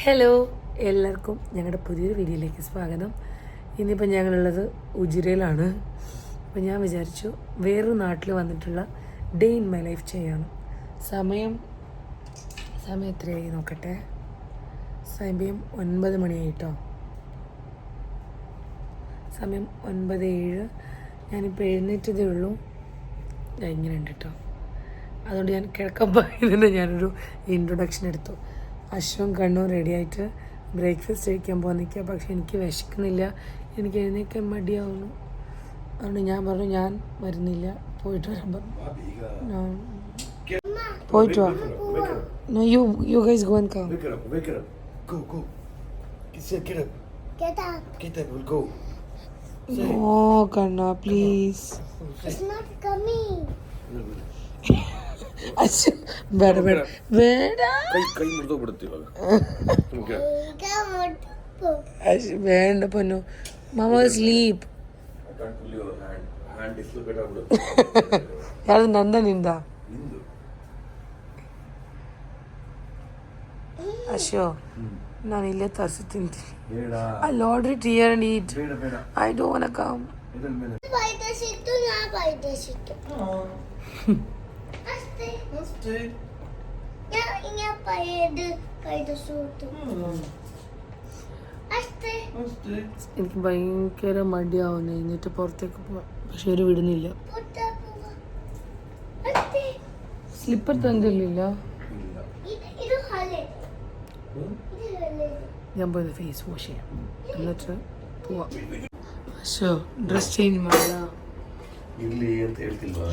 Hello, എല്ലാവർക്കും ഞങ്ങളുടെ പുതിയൊരു വീഡിയോയിലേക്ക് സ്വാഗതം. ഇന്നിപ്പോൾ ഞങ്ങളുള്ളത് ഉജിരയിലാണ്. അപ്പോൾ ഞാൻ വിചാരിച്ചു വേറൊരു നാട്ടിൽ വന്നിട്ടുള്ള ഡേ ഇൻ മൈ ലൈഫ് ചെയ്യണം. സമയം എത്രയായി നോക്കട്ടെ. സമയം 9 മണിയായിട്ടോ. സമയം 9:07. ഞാനിപ്പോൾ എഴുന്നേറ്റതേ ഉള്ളൂ. ഇങ്ങനെ ഉണ്ട് കേട്ടോ. അതുകൊണ്ട് ഞാൻ കിഴക്കൻ പറയുന്നതിന് ഞാനൊരു ഇൻട്രൊഡക്ഷൻ എടുത്തു. അശ്വം കണ്ണും റെഡിയായിട്ട് ബ്രേക്ക്ഫാസ്റ്റ് കഴിക്കാൻ പോകാൻ നിൽക്കുക. പക്ഷെ എനിക്ക് വിശക്കുന്നില്ല, എനിക്ക് എഴുന്നേക്കാൻ മടിയാവുന്നു. അതുകൊണ്ട് ഞാൻ പറഞ്ഞു ഞാൻ വരുന്നില്ല, പോയിട്ട് വരാൻ പറഞ്ഞു. പോയിട്ട് വാ. No, you guys go and come. Wake up. Go. Get up. Get up, we'll go. No, Kanna, please. It's not coming. അശ്വ വേണ്ട. കൈ മൃദപ്പെടുത്തി വേണ്ട പൊന്നു. മാമ സ്ലീപ്പ്. ಯಾರು ನಂದನಿಂದ ಅಶೋ ನಾನು ಇಲ್ಲೇ ತರಿಸಿ ತಿಂತೀನಿ. ಅಲ್ಲಿ order there and eat. I don't want to come. എനിക്ക് ഭയങ്കര മടിയാവുന്നു എന്നിട്ട് പുറത്തേക്ക് പോവാൻ. പക്ഷെ ഒരു വിടുന്നില്ല. സ്ലിപ്പർ തന്നില്ല. ഞാൻ പോയത് ഫേസ് വാഷ് ചെയ്യാം എന്നിട്ട് പോവാം. അശോ ಡ್ರೆಸ್ ಚೇಂಜ್ ಮಾಡಲ್ಲ ಇರ್ಲಿ ಅಂತ ಹೇಳ್ತಿಲ್ವಾ?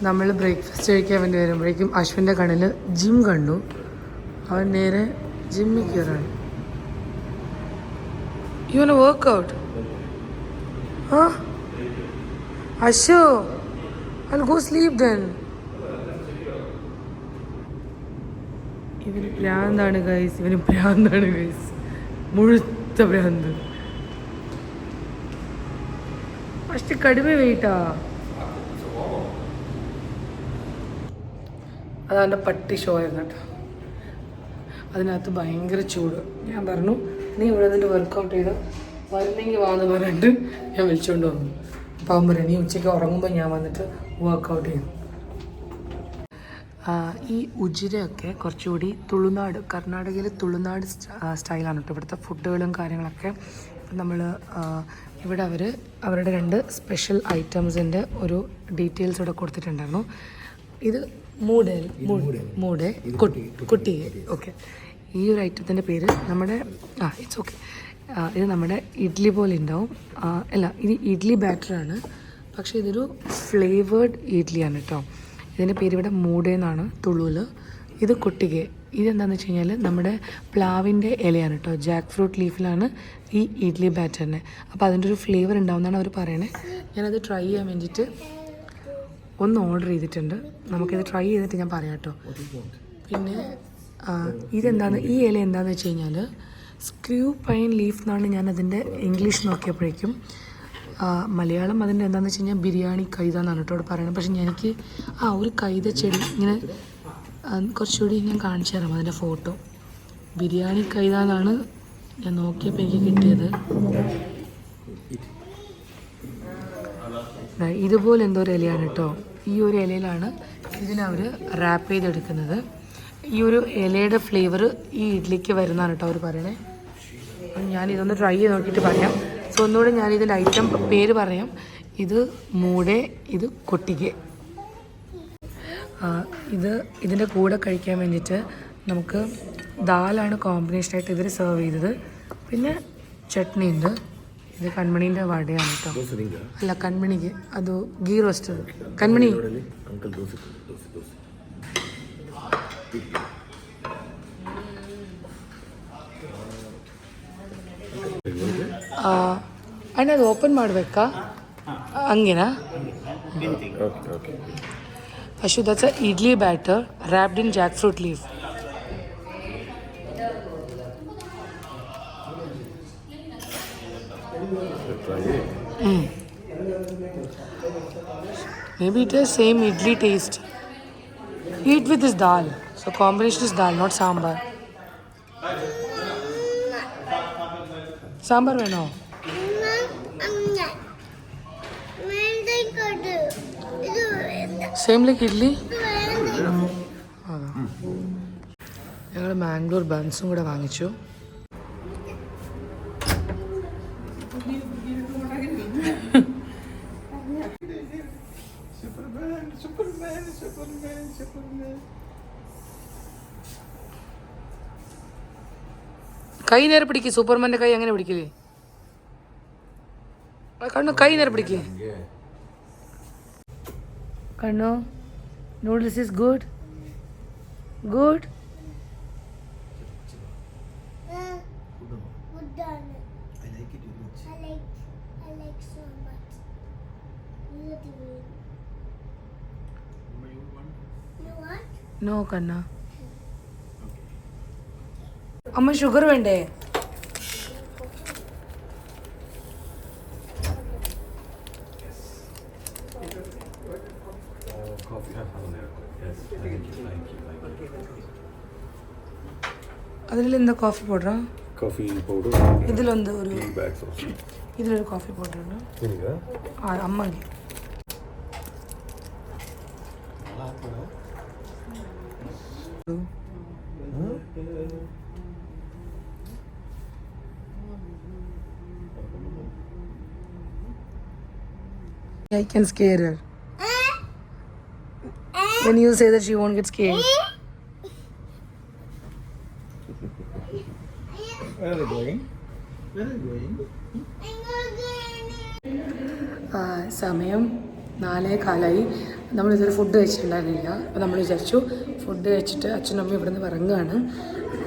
നമ്മൾ ബ്രേക്ക്ഫാസ്റ്റ് കഴിക്കാൻ വേണ്ടി വരുമ്പോഴേക്കും അശ്വിൻ്റെ കണ്ണിൽ ജിം കണ്ടു. അവൻ നേരെ ജിമ്മിൽ കയറാണ്. You want workout? ആ അശോ, I'll go sleep then. ഇവന് ഭ്രാന്താണ് ഗൈസ്. മുഴുത്ത ഭ്രാന്ത്. ಅಷ್ಟು ಕಡಿಮೆ ವೆಯ್ಟಾ? അതെൻ്റെ പട്ടി ഷോ ആയിരുന്നു കേട്ടോ. അതിനകത്ത് ഭയങ്കര ചൂട്. ഞാൻ പറഞ്ഞു നീ ഇവിടെ നിന്നിട്ട് വർക്കൗട്ട് ചെയ്ത് വരുന്നെങ്കിൽ വാന്ന് പറഞ്ഞിട്ട് ഞാൻ വിളിച്ചുകൊണ്ട് വന്നു. അപ്പം അവൻ പറയാം നീ ഉച്ചയ്ക്ക് ഉറങ്ങുമ്പോൾ ഞാൻ വന്നിട്ട് വർക്കൗട്ട് ചെയ്തു. ഈ ഉജിരയൊക്കെ കുറച്ചുകൂടി തുളുനാട്, കർണാടകയിൽ തുളുനാട് സ്റ്റൈലാണ് കേട്ടോ ഇവിടുത്തെ ഫുഡുകളും കാര്യങ്ങളൊക്കെ. നമ്മൾ ഇവിടെ അവരുടെ 2 സ്പെഷ്യൽ ഐറ്റംസിൻ്റെ ഒരു ഡീറ്റെയിൽസ് ഇവിടെ കൊടുത്തിട്ടുണ്ടായിരുന്നു. ഇത് മൂടെ കുട്ടിയെ. ഓക്കെ, ഈ ഒരു ഐറ്റത്തിൻ്റെ പേര് നമ്മുടെ ഇറ്റ്സ് ഓക്കെ. ഇത് നമ്മുടെ ഇഡ്ഡലി പോലെ ഉണ്ടാവും. അല്ല, ഇത് ഇഡ്ഡലി ബാറ്ററാണ്, പക്ഷേ ഇതൊരു ഫ്ലേവേർഡ് ഇഡ്ഡലിയാണ് കേട്ടോ. ഇതിൻ്റെ പേര് ഇവിടെ മൂടെ എന്നാണ് തുളുവിൽ. ഇത് കുട്ടികെ. ഇതെന്താണെന്ന് വെച്ച് കഴിഞ്ഞാൽ നമ്മുടെ പ്ലാവിൻ്റെ ഇലയാണ് കേട്ടോ. ജാക്ക് ഫ്രൂട്ട് ലീഫിലാണ് ഈ ഇഡ്ഡലി ബാറ്ററിനെ. അപ്പോൾ അതിൻ്റെ ഒരു ഫ്ലേവർ ഉണ്ടാവുമെന്നാണ് അവർ പറയണേ. ഞാനത് ട്രൈ ചെയ്യാൻ വേണ്ടിയിട്ട് ഒന്ന് ഓർഡർ ചെയ്തിട്ടുണ്ട്. നമുക്കിത് ട്രൈ ചെയ്തിട്ട് ഞാൻ പറയാം കേട്ടോ. പിന്നെ ഈ ഇല എന്താണെന്ന് വെച്ച് കഴിഞ്ഞാൽ സ്ക്രൂ പൈൻ ലീഫ് എന്നാണ് ഞാനതിൻ്റെ ഇംഗ്ലീഷ് നോക്കിയപ്പോഴേക്കും. മലയാളം അതിൻ്റെ എന്താണെന്ന് വെച്ച് കഴിഞ്ഞാൽ ബിരിയാണി കൈത എന്നാണ് കേട്ടോ അവിടെ പറയുന്നത്. പക്ഷേ എനിക്ക് ഒരു കൈത ചെടി ഇങ്ങനെ കുറച്ചുകൂടി ഞാൻ കാണിച്ചു തരാം അതിൻ്റെ ഫോട്ടോ. ബിരിയാണി കൈത എന്നാണ് ഞാൻ നോക്കിയപ്പോൾ എനിക്ക് കിട്ടിയത്. ഇതുപോലെ എന്തോ ഒരു ഇലയാണ് കേട്ടോ. ഈ ഒരു ഇലയിലാണ് ഇതിനവർ റാപ്പ് ചെയ്തെടുക്കുന്നത്. ഈ ഒരു ഇലയുടെ ഫ്ലേവർ ഈ ഇഡ്ഡലിക്ക് വരുന്നതാണ് കേട്ടോ അവർ പറയണേ. ഞാനിതൊന്ന് ട്രൈ ചെയ്ത് നോക്കിയിട്ട് പറയാം. സോ ഒന്നുകൂടെ ഞാനിതിൻ്റെ ഐറ്റം പേര് പറയാം. ഇത് മൂടെ, ഇത് കൊട്ടികെ. ഇതിൻ്റെ കൂടെ കഴിക്കാൻ വേണ്ടിയിട്ട് നമുക്ക് ദാലാണ് കോമ്പിനേഷനായിട്ട് ഇവർ സെർവ് ചെയ്തത്. പിന്നെ ചട്നി ഉണ്ട്. ഇത് കൺമണീൻ്റെ വടയാണ് കേട്ടോ. അല്ല, കൺമണിക്ക് അത് ഗീ റോസ്റ്റ്. കൺമണി ಅಣ್ಣ ಅದು ಓಪನ್ ಮಾಡಬೇಕಾ? ಹಂಗೇನಾ? Ashu, that's a idli batter wrapped in jackfruit leaf. Try it. Maybe it has same idli taste. Eat with this dal. So combination is dal, not sambar. Sambar വേണോ? Same like idli? ഞങ്ങൾ മാംഗ്ലൂർ ബൺസും കൂടെ വാങ്ങിച്ചു. കൈ നേരെ പിടിക്ക്. സൂപ്പർമാൻ്റെ കൈ അങ്ങനെ പിടിക്കില്ലേ? കണ്ണു കൈ നേരെ പിടിക്ക്. കണ്ണു noodles is good. Good. No കണ്ണ. അമ്മ ഷുഗർ വേണ്ടേ? അതിലെന്താ കോഫി പൗഡറാ? Coffee powder. ഇതിലൊന്ന് ഒരു Bags also. ഇതിലൊരു കോഫി പൗഡർ ഉണ്ട്. അമ്മക്ക് I can scare her. When you say that she won't get scared. Where are they going? Where are they going? സമയം 4:15. നമ്മളിതൊരു ഫുഡ് കഴിച്ചിട്ടുണ്ടായിരുന്നില്ല. അപ്പോൾ നമ്മൾ വിചാരിച്ചു ഫുഡ് കഴിച്ചിട്ട് അച്ഛനും അമ്മയും ഇവിടെ നിന്ന് ഇറങ്ങുകയാണ്.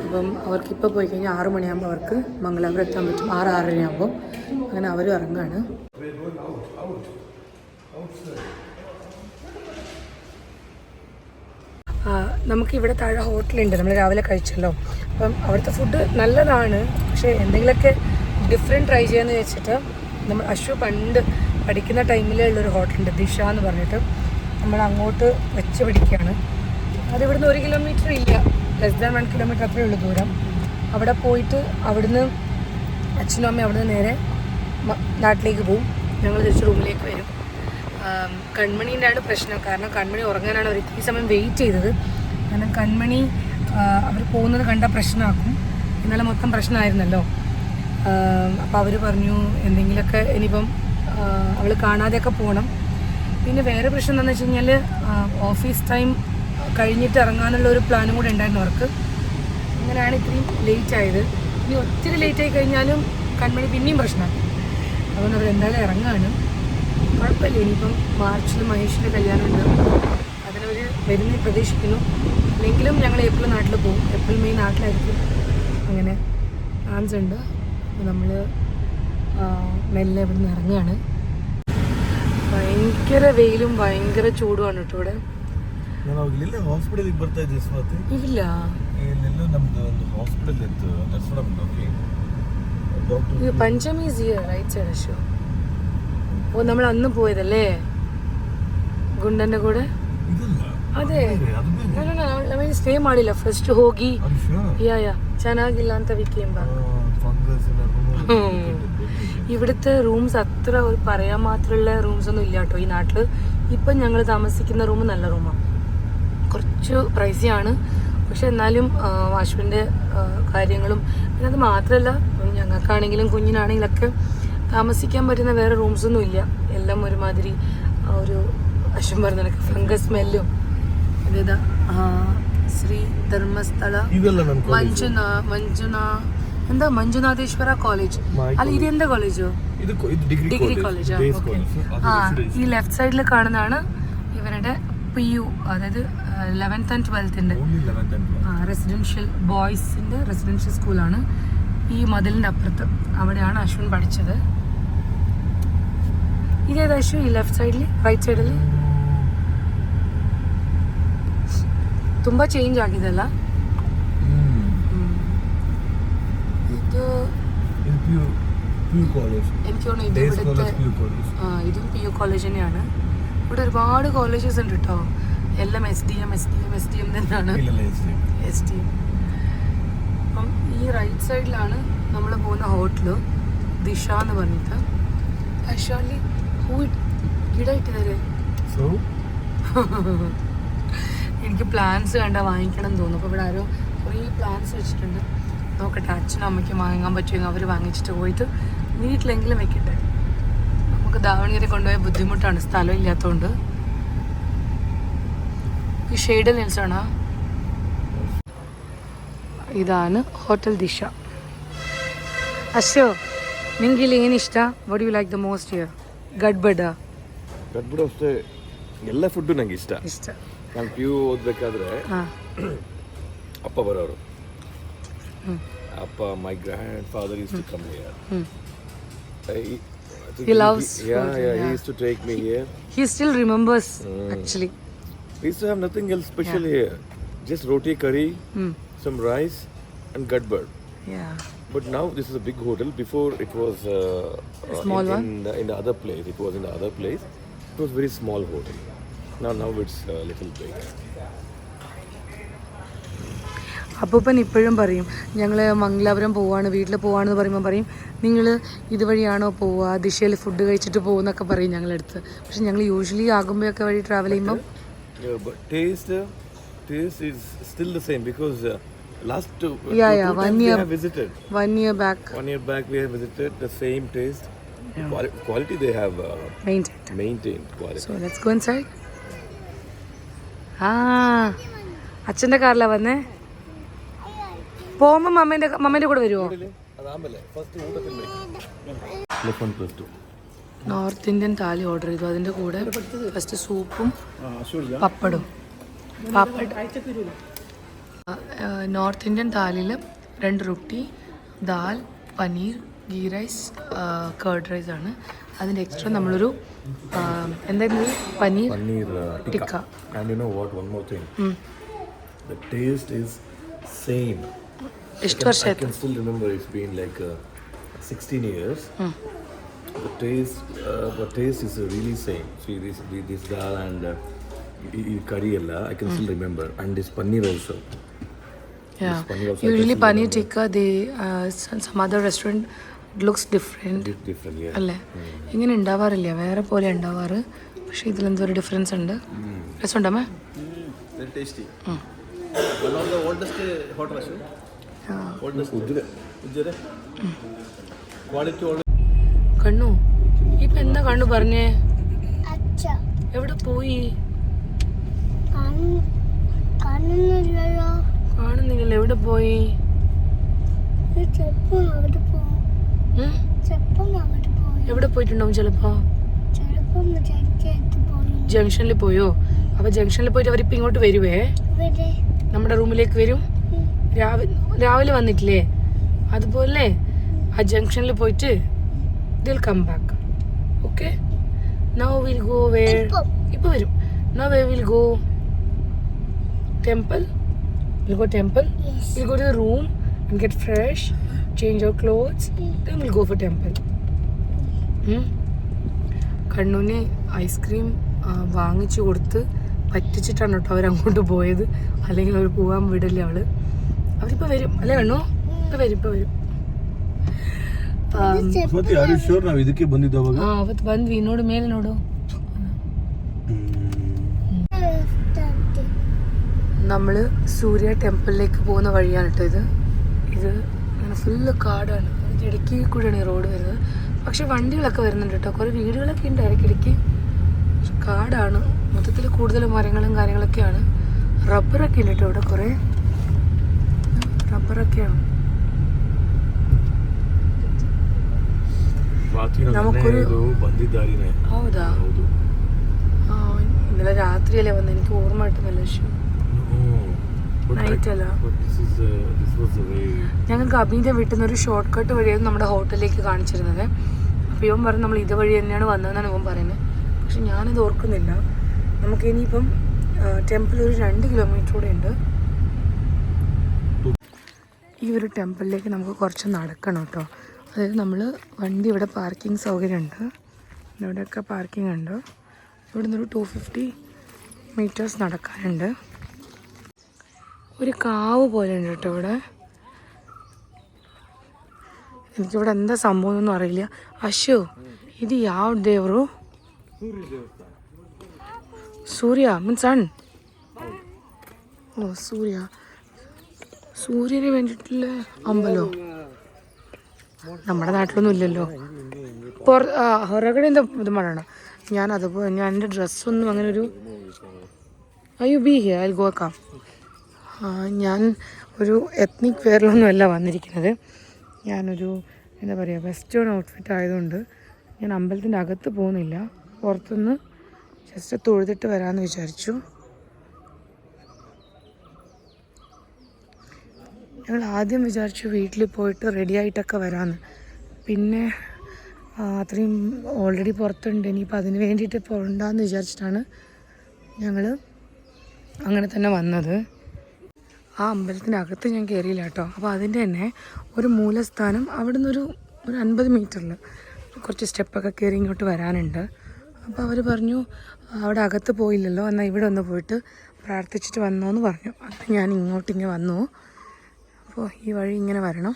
അപ്പം അവർക്കിപ്പോൾ പോയി കഴിഞ്ഞാൽ 6 മണിയാകുമ്പോൾ അവർക്ക് മംഗലാപുരം എത്താൻ പറ്റും. 6-6:30 ആകുമ്പോൾ അങ്ങനെ അവരും ഇറങ്ങുകയാണ്. നമുക്കിവിടെ താഴെ ഹോട്ടലുണ്ട്. നമ്മൾ രാവിലെ കഴിച്ചല്ലോ. അപ്പം അവിടുത്തെ ഫുഡ് നല്ലതാണ്. പക്ഷേ എന്തെങ്കിലുമൊക്കെ ഡിഫറെൻറ്റ് ട്രൈ ചെയ്യാമെന്ന് വെച്ചിട്ട് നമ്മൾ അശ്വ പണ്ട് പഠിക്കുന്ന ടൈമിലുള്ളൊരു ഹോട്ടലുണ്ട്, ദിശ എന്ന് പറഞ്ഞിട്ട്. നമ്മൾ അങ്ങോട്ട് വെച്ച് പിടിക്കുകയാണ്. അതിവിടുന്ന് 1 കിലോമീറ്റർ ഇല്ല, ലെസ് 1 കിലോമീറ്റർ അത്രയേ ഉള്ളൂ ദൂരം. അവിടെ പോയിട്ട് അവിടുന്ന് അച്ഛനും അമ്മയും അവിടുന്ന് നേരെ നാട്ടിലേക്ക് പോവും. ഞങ്ങൾ തിരിച്ച് റൂമിലേക്ക് വരും. കൺമണീൻ്റെ ആണ് പ്രശ്നം. കാരണം കൺമണി ഉറങ്ങാനാണ് അവർ ഈ സമയം വെയിറ്റ് ചെയ്തത്. കാരണം കൺമണി അവർ പോകുന്നത് കണ്ട പ്രശ്നമാക്കും. ഇന്നലെ മൊത്തം പ്രശ്നമായിരുന്നല്ലോ. അപ്പോൾ അവർ പറഞ്ഞു എന്തെങ്കിലുമൊക്കെ ഇനിയിപ്പം അവൾ കാണാതെയൊക്കെ പോകണം. പിന്നെ വേറെ പ്രശ്നം എന്താണെന്ന് വെച്ച് കഴിഞ്ഞാൽ ഓഫീസ് ടൈം കഴിഞ്ഞിട്ട് ഇറങ്ങാനുള്ള ഒരു പ്ലാനും കൂടെ ഉണ്ടായിരുന്നു അവർക്ക്. അങ്ങനെയാണ് ഇത്രയും ലേറ്റ് ആയത്. ഇനി ഒത്തിരി ലേറ്റ് ആയി കഴിഞ്ഞാലും കൺമണി പിന്നെയും പ്രശ്നമാണ്. അതുകൊണ്ട് അവർ എന്തായാലും ഇറങ്ങാണ്. കുഴപ്പമില്ല. ഇനിയിപ്പം മാർച്ചിൽ മഹേഷിൻ്റെ കല്യാണമുണ്ട്, അതിനവർ വരുന്ന പ്രതീക്ഷിക്കുന്നു. അല്ലെങ്കിലും ഞങ്ങൾ ഏപ്രിൽ നാട്ടിൽ പോകും. ഏപ്രിൽ മെയ് നാട്ടിലായിരിക്കും. അങ്ങനെ പ്ലാൻസ് ഉണ്ട്. അപ്പോൾ നമ്മൾ മെല്ലെ ഇവിടെ നിന്ന് ഇറങ്ങുകയാണ്. ഭയങ്കര വെയിലും ഭയങ്കര ചൂടുമാണ് കേട്ടോ ഇവിടെ. ഇല്ല പഞ്ചമി ഈസ് ഹിയർ റൈറ്റ് സൈഡ് അശോ. ഓ നമ്മൾ അന്ന് പോയതല്ലേ ಗುಂಡನ ಕೂಡ ಅದೇ ನಮಗೆ ಸ್ಟೇ ಮಾಡಿಲ್ಲ. ಫಸ್ಟ್ ಹೋಗಿ ಯಾ ಚೆನ್ನಾಗಿಲ್ಲ ಅಂತ ವಿಕೇಂಬ. ഇവിടുത്തെ റൂംസ് അത്ര പറയാൻ മാത്രമുള്ള റൂംസ് ഒന്നും ഇല്ല കേട്ടോ ഈ നാട്ടിൽ. ഇപ്പം ഞങ്ങൾ താമസിക്കുന്ന റൂം നല്ല റൂമാണ്. കുറച്ച് പ്രൈസിയാണ്, പക്ഷെ എന്നാലും വാഷ്മിൻ്റെ കാര്യങ്ങളും പിന്നെ അത് മാത്രമല്ല ഞങ്ങൾക്കാണെങ്കിലും കുഞ്ഞിനാണെങ്കിലൊക്കെ താമസിക്കാൻ പറ്റുന്ന വേറെ റൂംസൊന്നും ഇല്ല. എല്ലാം ഒരുമാതിരി ഒരു അശ്വം പറഞ്ഞൊക്കെ ഫംഗസ് സ്മെല്ലും. ഇതാ ശ്രീ ധർമ്മസ്ഥല എന്താ ಮಂಜುನಾಥೇಶ್ವರ കോളേജ്. അല്ല ഇത് എന്താ കോളേജോ? Degree college. ഓക്കെ. ഈ ലെഫ്റ്റ് സൈഡിൽ കാണുന്നതാണ് ഇവരുടെ PU, അതായത് 11th and 12th residential ബോയ്സിൻ്റെ residential സ്കൂളാണ്. ഈ മതിലിൻ്റെ അപ്പുറത്ത് അവിടെയാണ് അശ്വിൻ പഠിച്ചത്. ഇതേതാ അശ്വിൻ? ഈ ലെഫ്റ്റ് സൈഡിൽ റൈറ്റ് സൈഡിൽ ತುಂಬ ಚೇಂಜ್ ಆಗಿದೆಲ್ಲ. Pure college. എനിക്ക് തോന്നുന്നു ഇത് Day ഇവിടുത്തെ scholars, pure college. ഇതും PU കോളേജ് തന്നെയാണ്. ഇവിടെ ഒരുപാട് കോളേജസ് ഉണ്ട് കേട്ടോ. എല്ലാം SDM തന്നെയാണ്. SDM. അപ്പം ഈ റൈറ്റ് സൈഡിലാണ് നമ്മൾ പോകുന്ന ഹോട്ടല് ദിശ എന്ന് പറഞ്ഞിട്ട്. ആക്ച്വലി ಗಿಡ ഇട്ടില്ലേ? So? എനിക്ക് പ്ലാന്റ്സ് കണ്ട വാങ്ങിക്കണം എന്ന് തോന്നുന്നു. അപ്പോൾ ഇവിടെ ആരോ കുറേ പ്ലാന്റ്സ് വെച്ചിട്ടുണ്ട്. നോക്കട്ടെ, അച്ഛനും അമ്മയ്ക്കും വാങ്ങാൻ പറ്റുമെങ്കിൽ അവർ വാങ്ങിച്ചിട്ട് പോയിട്ട് വീട്ടിലെങ്കിലും വെക്കട്ടെ. നമുക്ക് ദാവണഗിരി കൊണ്ടുപോയ ബുദ്ധിമുട്ടാണ്, സ്ഥലം ഇല്ലാത്തതുകൊണ്ട്. ഈ ഷെയ്ഡ് നെൽസാണ്. ಇದಾನು ಹೋಟೆಲ್ ದಿಶಾ. ಅಶೋ ನಿಂಗೆ ಇಲ್ಲಿ ಏನು ಇಷ್ಟ? What you like the most here? ಗಡ್ಬಡ ಅಷ್ಟೇ ಎಲ್ಲ ಫುಡ್ಡು ನಂಗೆ ಇಷ್ಟ. ನಾನು PU ಓದಬೇಕಾದ್ರೆ ಅಪ್ಪ ಬರೋರು. ಅಪ್ಪ my grandfather used to come here. He loves yeah, he used to take me here. He still remembers actually. We used to have nothing else special here. Just roti curry, some rice and gadbad. Yeah. But now this is a big hotel. Before it was small one? In the other place. It was in the other place. It was very small hotel. Now it's a little big. അപ്പൂപ്പൻ ഇപ്പോഴും പറയും, ഞങ്ങൾ മംഗലാപുരം പോവാണ്, വീട്ടിൽ പോവാണെന്ന് പറയുമ്പോൾ പറയും, നിങ്ങൾ ഇതുവഴിയാണോ പോവുക, ദിശയിൽ ഫുഡ് കഴിച്ചിട്ട് പോകുന്നൊക്കെ പറയും ഞങ്ങളടുത്ത്. പക്ഷെ ഞങ്ങൾ യൂഷ്വലി ആകുമ്പോഴൊക്കെ വഴി ട്രാവൽ ചെയ്യുമ്പോൾ taste is still the same because last two one we year have visited. 1 year back. 1 year back we have visited. The same taste. Quality they have maintained quality. So let's go inside. അച്ഛൻ്റെ കാറിലാണ് വന്നേ. പോകുമ്പോൾ മമ്മേൻ്റെ കൂടെ വരുമോ? North Indian താലി order ചെയ്തു. അതിൻ്റെ കൂടെ ഫസ്റ്റ് സൂപ്പും പപ്പടും. നോർത്ത് ഇന്ത്യൻ താലിയിൽ 2 roti, dal, paneer, ghee rice, curd rice ആണ്. അതിൻ്റെ എക്സ്ട്രാ നമ്മളൊരു എന്തായിരുന്നു paneer tikka. And you know what, one more thing. The taste is same. I can still remember, it's been like 16 years. The taste is really same. See this dal and curry alla I can still remember, and this paneer also. Yeah, usually paneer tikka some other restaurant looks different. Yeah. അല്ലേ? ഇങ്ങനെ ഉണ്ടാവാറില്ല, വേറെ പോലെ ഉണ്ടാവാറ്. പക്ഷെ ഇതിലെന്തോ ഒരു difference ഉണ്ട്. രസമുണ്ടമ്മേ? Very tasty. One of the oldest hot restaurant. Ujjire. Quality old. കണ്ണു ഇപ്പൊ എന്താ കണ്ണു പറഞ്ഞേ? അച്ഛ എവിടെ പോയി? കാണുന്നില്ലല്ലോ. കാണുന്നില്ലല്ലോ, എവിടെ പോയി? ചെപ്പം അവിടെ പോകും. എവിടെ പോയിട്ടുണ്ടാവും? ചിലപ്പോ ജംഗ്ഷനിൽ പോയോ? അപ്പൊ ജംഗ്ഷനിൽ പോയിട്ട് അവരിപ്പോ ഇങ്ങോട്ട് വരുവേ, നമ്മുടെ റൂമിലേക്ക് വരും. രാവിലെ വന്നിട്ടില്ലേ? അതുപോലെ ആ ജംഗ്ഷനിൽ പോയിട്ട് they'll come back. Okay, now we'll go where? ഇപ്പൊ വരും. Now where we'll go? Temple. We'll go temple. Yes. We'll go to the room and get fresh, change our clothes, then we'll go for temple. കണ്ണൂന് ice cream വാങ്ങിച്ചു കൊടുത്ത് പറ്റിച്ചിട്ടാണ് കേട്ടോ അവരങ്ങോട്ട് പോയത്. അല്ലെങ്കിൽ അവർ പോകാൻ വിടില്ല അവള്. അവരിപ്പോ വരും അല്ലേ കണ്ണു? ഇപ്പൊ വരും. ಇದಕ್ಕೆ ಬಂದಿದ್ದವಾಗ ಅವತ್ತು ಬಂದ್ವಿ. ನೋಡು ಮೇಲೆ ನೋಡು. നമ്മള് സൂര്യ ടെമ്പിളിലേക്ക് പോകുന്ന വഴിയാണ് കേട്ടോ ഇത് അങ്ങനെ ഫുള്ള് കാടാണ്. അതിൻ്റെ ഇടയ്ക്ക് കൂടെയാണ് ഈ റോഡ് വരുന്നത്. പക്ഷെ വണ്ടികളൊക്കെ വരുന്നുണ്ട് കേട്ടോ, കുറേ വീടുകളൊക്കെ ഉണ്ട് ഇടയ്ക്കിടയ്ക്ക്. പക്ഷെ കാടാണ് മൊത്തത്തിൽ, കൂടുതൽ മരങ്ങളും കാര്യങ്ങളൊക്കെയാണ്. റബ്ബറൊക്കെ ഉണ്ട് കേട്ടോ ഇവിടെ, കുറേ റബ്ബറൊക്കെയാണ്. നമുക്കൊരു ಹೌದಾ? ഇന്നലെ രാത്രിയല്ലേ വന്നത്, എനിക്ക് ഓർമ്മ കിട്ടുന്നില്ല. നൈറ്റ് അല്ല. ഞങ്ങൾക്ക് അബീൻ്റെ വീട്ടിൽ നിന്ന് ഒരു ഷോർട്ട് കട്ട് വഴിയായിരുന്നു നമ്മുടെ ഹോട്ടലിലേക്ക് കാണിച്ചിരുന്നത്. അപ്പോൾ ഇവൻ പറഞ്ഞു നമ്മൾ ഇതുവഴി തന്നെയാണ് വന്നതെന്നാണ് ഇവൻ പറയുന്നത്. പക്ഷെ ഞാനത് ഓർക്കുന്നില്ല. നമുക്ക് ഇനിയിപ്പം ടെമ്പിൾ ഒരു 2 കിലോമീറ്റർ കൂടെ ഉണ്ട്. ഈ ഒരു ടെമ്പിളിലേക്ക് നമുക്ക് കുറച്ച് നടക്കണം കേട്ടോ. അതായത് നമ്മൾ വണ്ടി ഇവിടെ പാർക്കിംഗ് സൗകര്യമുണ്ട്, ഇവിടെയൊക്കെ പാർക്കിംഗ് ഉണ്ട്. ഇവിടെ നിന്നൊരു 250 മീറ്റേഴ്സ് നടക്കാനുണ്ട്. ഒരു കാവ് പോലെ ഉണ്ട് കേട്ടോ ഇവിടെ. എനിക്കിവിടെ എന്താ സംഭവം എന്നൊന്നും അറിയില്ല. ಅಶು ಇದು ಯಾವ ದೇವರು? സൂര്യ മീൻസ് സൺ. ഓ സൂര്യന് വേണ്ടിയിട്ടുള്ള അമ്പലോ? നമ്മുടെ നാട്ടിലൊന്നും ഇല്ലല്ലോ. ಹೊರಗಡೆಯಿಂದ ഇത് ಮಾಡೋಣ. ഞാനതുപോലെ ഞാൻ എൻ്റെ ഡ്രസ്സൊന്നും അങ്ങനെ ഒരു be here I go come. ഞാൻ ഒരു എത്നിക് വെയറിലൊന്നുമല്ല വന്നിരിക്കുന്നത്. ഞാനൊരു എന്താ പറയുക വെസ്റ്റേൺ ഔട്ട്ഫിറ്റ് ആയതുകൊണ്ട് ഞാൻ അമ്പലത്തിൻ്റെ അകത്ത് പോകുന്നില്ല, പുറത്തുനിന്ന് ജസ്റ്റ് തൊഴുതിട്ട് വരാമെന്ന് വിചാരിച്ചു. ഞങ്ങൾ ആദ്യം വിചാരിച്ചു വീട്ടിൽ പോയിട്ട് റെഡി ആയിട്ടൊക്കെ വരാമെന്ന്. പിന്നെ അത്രയും ഓൾറെഡി പുറത്തുണ്ട്, ഇനിയിപ്പോൾ അതിന് വേണ്ടിയിട്ട് പോകണ്ടെന്ന് വിചാരിച്ചിട്ടാണ് ഞങ്ങൾ അങ്ങനെ തന്നെ വന്നത്. ആ അമ്പലത്തിനകത്ത് ഞാൻ കയറിയില്ല കേട്ടോ. അപ്പോൾ അതിൻ്റെ തന്നെ ഒരു മൂലസ്ഥാനം അവിടെ നിന്നൊരു 50 മീറ്ററിൽ കുറച്ച് സ്റ്റെപ്പൊക്കെ കയറി ഇങ്ങോട്ട് വരാനുണ്ട്. അപ്പോൾ അവർ പറഞ്ഞു അവിടെ അകത്ത് പോയില്ലല്ലോ, എന്നാൽ ഇവിടെ ഒന്ന് പോയിട്ട് പ്രാർത്ഥിച്ചിട്ട് വന്നോ എന്ന് പറഞ്ഞു. അപ്പം ഞാൻ ഇങ്ങോട്ടിങ്ങനെ വന്നു. അപ്പോൾ ഈ വഴി ഇങ്ങനെ വരണം.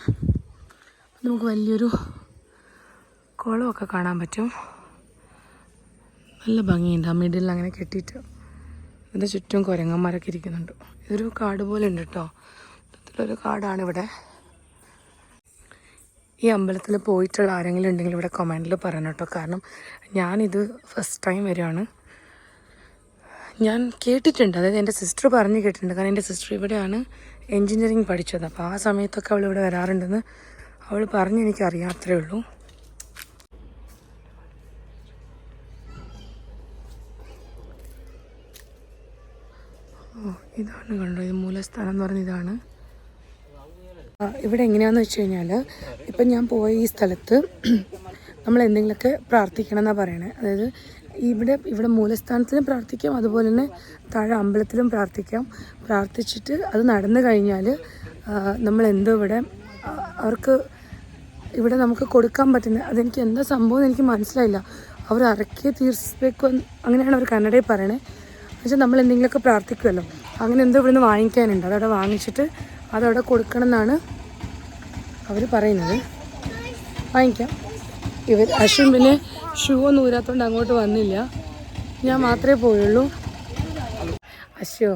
നമുക്ക് വലിയൊരു കുളമൊക്കെ കാണാൻ പറ്റും. നല്ല ഭംഗിയുണ്ട് ആ മിഡിൽ അങ്ങനെ കെട്ടിയിട്ട്. ഇതിൻ്റെ ചുറ്റും കുരങ്ങന്മാരൊക്കെ ഇരിക്കുന്നുണ്ട്. ഇതൊരു കാട് പോലെ ഉണ്ട് കേട്ടോ. ഇത്തരത്തിലൊരു കാടാണിവിടെ. ഈ അമ്പലത്തിൽ പോയിട്ടുള്ള ആരെങ്കിലും ഉണ്ടെങ്കിൽ ഇവിടെ കമൻറ്റിൽ പറയണം കേട്ടോ. കാരണം ഞാനിത് ഫസ്റ്റ് ടൈം വരികയാണ്. ഞാൻ കേട്ടിട്ടുണ്ട്, അതായത് എൻ്റെ സിസ്റ്റർ പറഞ്ഞ് കേട്ടിട്ടുണ്ട്. കാരണം എൻ്റെ സിസ്റ്റർ ഇവിടെയാണ് എൻജിനീയറിങ് പഠിച്ചത്. അപ്പോൾ ആ സമയത്തൊക്കെ അവൾ ഇവിടെ വരാറുണ്ടെന്ന് അവൾ പറഞ്ഞ് എനിക്കറിയാം, അത്രേ ഉള്ളൂ. ഇതാണ് കണ്ടോ, ഇത് മൂലസ്ഥാനം എന്ന് പറഞ്ഞ ഇതാണ്. ഇവിടെ എങ്ങനെയാണെന്ന് വെച്ച് കഴിഞ്ഞാൽ ഇപ്പം ഞാൻ പോയ ഈ സ്ഥലത്ത് നമ്മൾ എന്തെങ്കിലുമൊക്കെ പ്രാർത്ഥിക്കണം എന്നാണ് പറയണേ. അതായത് ഇവിടെ മൂലസ്ഥാനത്തിലും പ്രാർത്ഥിക്കാം, അതുപോലെ തന്നെ താഴെ അമ്പലത്തിലും പ്രാർത്ഥിക്കാം. പ്രാർത്ഥിച്ചിട്ട് അത് നടന്നു കഴിഞ്ഞാൽ നമ്മൾ എന്തോ ഇവിടെ അവർക്ക് ഇവിടെ നമുക്ക് കൊടുക്കാൻ പറ്റുന്നത്, അതെനിക്ക് എന്താ സംഭവം എനിക്ക് മനസ്സിലായില്ല. അവർ അറക്കിയ തീർച്ചയായും അങ്ങനെയാണ് അവർ കന്നഡയിൽ പറയണേ. എന്നുവെച്ചാൽ നമ്മൾ എന്തെങ്കിലുമൊക്കെ പ്രാർത്ഥിക്കുമല്ലോ, അങ്ങനെ എന്തോ ഇവിടുന്ന് വാങ്ങിക്കാനുണ്ട്. അതവിടെ വാങ്ങിച്ചിട്ട് അതവിടെ കൊടുക്കണം എന്നാണ് അവർ പറയുന്നത്. വാങ്ങിക്കാം. അശ്വിൻ പിന്നെ ഷൂ ഒന്നും ഊരാത്തോണ്ട് അങ്ങോട്ട് വന്നില്ല, ഞാൻ മാത്രമേ പോയുള്ളൂ. അശ്വ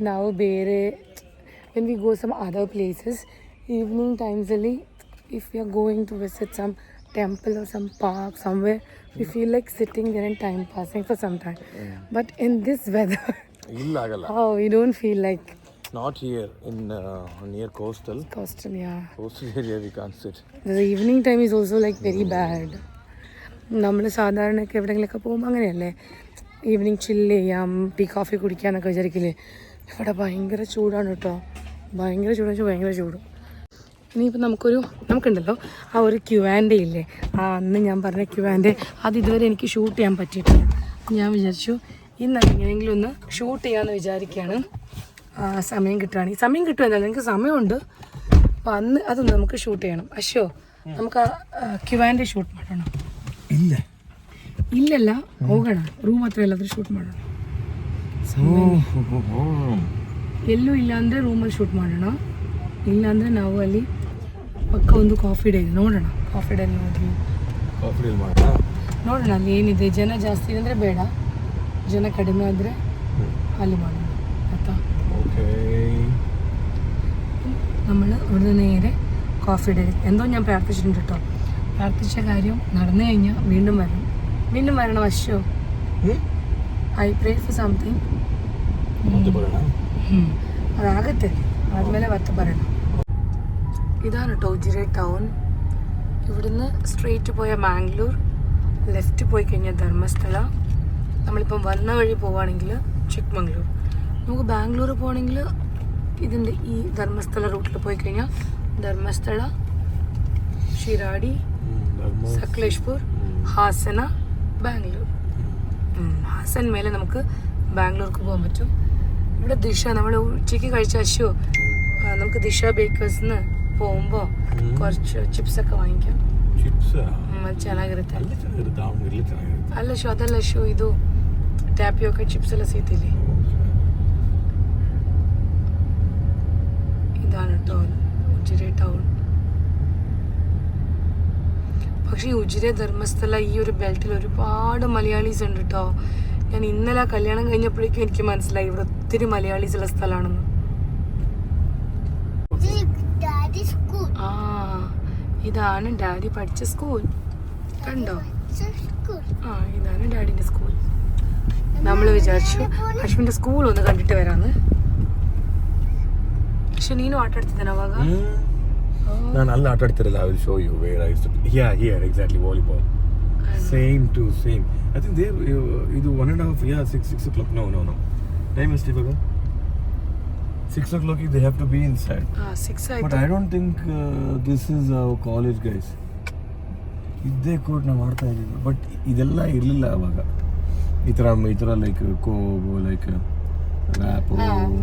now ಬೇರೆ when we go some other places evening times only, if we are going to visit some temple or some park somewhere, we feel like sitting there and time passing for some time. But in this weather we don't feel like. Not here in near coastal Yeah, coastal area we can't sit. the evening time is also like very bad. നമ്മൾ സാധാരണയൊക്കെ എവിടെയെങ്കിലുമൊക്കെ പോകുമ്പോൾ അങ്ങനെയല്ലേ, evening ചില്ല് ചെയ്യാം, tea coffee കുടിക്കാമെന്നൊക്കെ വിചാരിക്കില്ലേ. ഇവിടെ ഭയങ്കര ചൂടാണ് കേട്ടോ, ഭയങ്കര ചൂട്. ഇനിയിപ്പോൾ നമുക്കുണ്ടല്ലോ ആ ഒരു ക്യുവാൻ്റെ ഇല്ലേ, അന്ന് ഞാൻ പറഞ്ഞ ക്യുവാൻ്റെ, അത് ഇതുവരെ എനിക്ക് ഷൂട്ട് ചെയ്യാൻ പറ്റിയിട്ടില്ല. ഞാൻ വിചാരിച്ചു ഇന്ന് എങ്ങനെയെങ്കിലും ഒന്ന് ഷൂട്ട് ചെയ്യാമെന്ന് വിചാരിക്കുകയാണ്. സമയം കിട്ടുകയാണെങ്കിൽ, സമയം കിട്ടുമെന്നല്ല, എനിക്ക് സമയമുണ്ട്. അപ്പോൾ അന്ന് അതൊന്ന് നമുക്ക് ഷൂട്ട് ചെയ്യണം. അശോ നമുക്ക് ಕ್ಯುವಾಂಡೆ ಶೂಟ್ ಮಾಡೋಣ. ಇಲ್ಲೆಲ್ಲ ಹೋಗೋಣ, ರೂಮ್ ಹತ್ರ ಎಲ್ಲಾದರೂ ಶೂಟ್ ಮಾಡೋಣ. ಎಲ್ಲೂ ಇಲ್ಲ ಅಂದರೆ ರೂಮಲ್ಲಿ ಶೂಟ್ ಮಾಡೋಣ, ಇಲ್ಲಾಂದರೆ ನಾವು ಅಲ್ಲಿ ಪಕ್ಕ ಒಂದು ಕಾಫಿ ಡೇ ಇದೆ, ನೋಡೋಣ. ಕಾಫಿ ಡೇ ನೋಡೋಣ ಅಲ್ಲಿ ಏನಿದೆ. ಜನ ಜಾಸ್ತಿ ಅಂದರೆ ಬೇಡ, ಜನ ಕಡಿಮೆ ಆದರೆ ಅಲ್ಲಿ ಮಾಡೋಣ ಆಯಿತಾ. നമ്മൾ ഇവിടുന്ന് നേരെ കോഫി ഡേ എന്തോ ഞാൻ പ്രാർത്ഥിച്ചിട്ടുണ്ട് കേട്ടോ. പ്രാർത്ഥിച്ച കാര്യം നടന്നു കഴിഞ്ഞാൽ വീണ്ടും വരണം. അശോ ഐ പ്രേ ഫോർ സംതിങ്, അതാകത്തെ ആദ്യമേലെ വത്ത് പറയണം. ഇതാണ് കേട്ടോ ഉജിരെ ടൗൺ. ഇവിടുന്ന് സ്ട്രെയിറ്റ് പോയ ബാംഗ്ലൂർ, ലെഫ്റ്റ് പോയി കഴിഞ്ഞാൽ ധർമ്മസ്ഥല. നമ്മളിപ്പം വന്ന വഴി പോവുകയാണെങ്കിൽ ചിക്മംഗ്ലൂർ. നമുക്ക് ബാംഗ്ലൂർ പോകണമെങ്കിൽ ഇതിൻ്റെ ഈ ധർമ്മസ്ഥല റൂട്ടിൽ പോയി കഴിഞ്ഞാൽ ധർമ്മസ്ഥല, ಶಿರಾಡಿ, സക്ലേഷ്പൂർ, ഹാസന, ബാംഗ്ലൂർ. ഹാസൻ മേലെ നമുക്ക് ബാംഗ്ലൂർക്ക് പോകാൻ പറ്റും. ഇവിടെ ദിശ, നമ്മൾ ഉച്ചയ്ക്ക് കഴിച്ച നമുക്ക് ദിശ ബേക്കേഴ്സിന്ന് പോകുമ്പോൾ കുറച്ച് ചിപ്സൊക്കെ വാങ്ങിക്കാം. ಚಿಪ್ಸ್ ಚೆನ್ನಾಗಿರುತ್ತೆ. ಅಲ್ಲೇ ಚೆನ್ನಾಗಿರುತ್ತೆ, ದಾವಣಗೆರೆ ಚೆನ್ನಾಗಿರುತ್ತೆ. ಅಲ್ಲ ಶೋ ಅದಲ್ಲ ಶೋ ಇದು ಟ್ಯಾಪಿಯೋಕ ಚಿಪ್ಸ್ ಎಲ್ಲ ಸಿಗ್ತಿಲ್ಲಿ. ഇതാണ് ടൗൺ, ഉജിരെ ടൗൺ. പക്ഷേ ഈ ഉജിരെ ധർമ്മസ്ഥല ഈ ഒരു ബെൽറ്റിൽ ഒരുപാട് മലയാളീസ് ഉണ്ട് കേട്ടോ. ഞാൻ ഇന്നലെ കല്യാണം കഴിഞ്ഞപ്പോഴേക്കും എനിക്ക് മനസ്സിലായി ഇവിടെ ഒത്തിരി മലയാളീസ് ഉള്ള സ്ഥലമാണെന്ന്. ആ ഇതാണ് ഡാഡി പഠിച്ച സ്കൂൾ, കണ്ടോ? ആ ഇതാണ് ഡാഡിന്റെ സ്കൂൾ. നമ്മൾ വിചാരിച്ചു അശ്വിന്റെ സ്കൂൾ ഒന്ന് കണ്ടിട്ട് വരാന്ന്. പക്ഷെ ನೀನು ಆಟ ಆಡ್ತಿದ್ದಾನೆ ಅವಾಗ? ನಾನು ಅಲ್ಲಿ ಆಟ ಆಡ್ತಿರಲ್ಲ. I will show you where I used to play. Here exactly volleyball. Same to same. I think they ಇದು 1.5 6 o'clock. No. Time ಎಷ್ಟು ಇವಾಗ? 6 o'clock they have to be inside. 6 ಆಯ್ತು. But I don't think this is our college guys. ಇದ್ದೇ court ನಾವು ಮಾಡ್ತಾ ಇದ್ದೀವಿ. But ಇದೆಲ್ಲ ಇರಲಿಲ್ಲ ಅವಾಗ. ಈ ಥರ ಲೈಕ್ ಕೋಗು ಲೈಕ್ ರ್ಯಾಪ್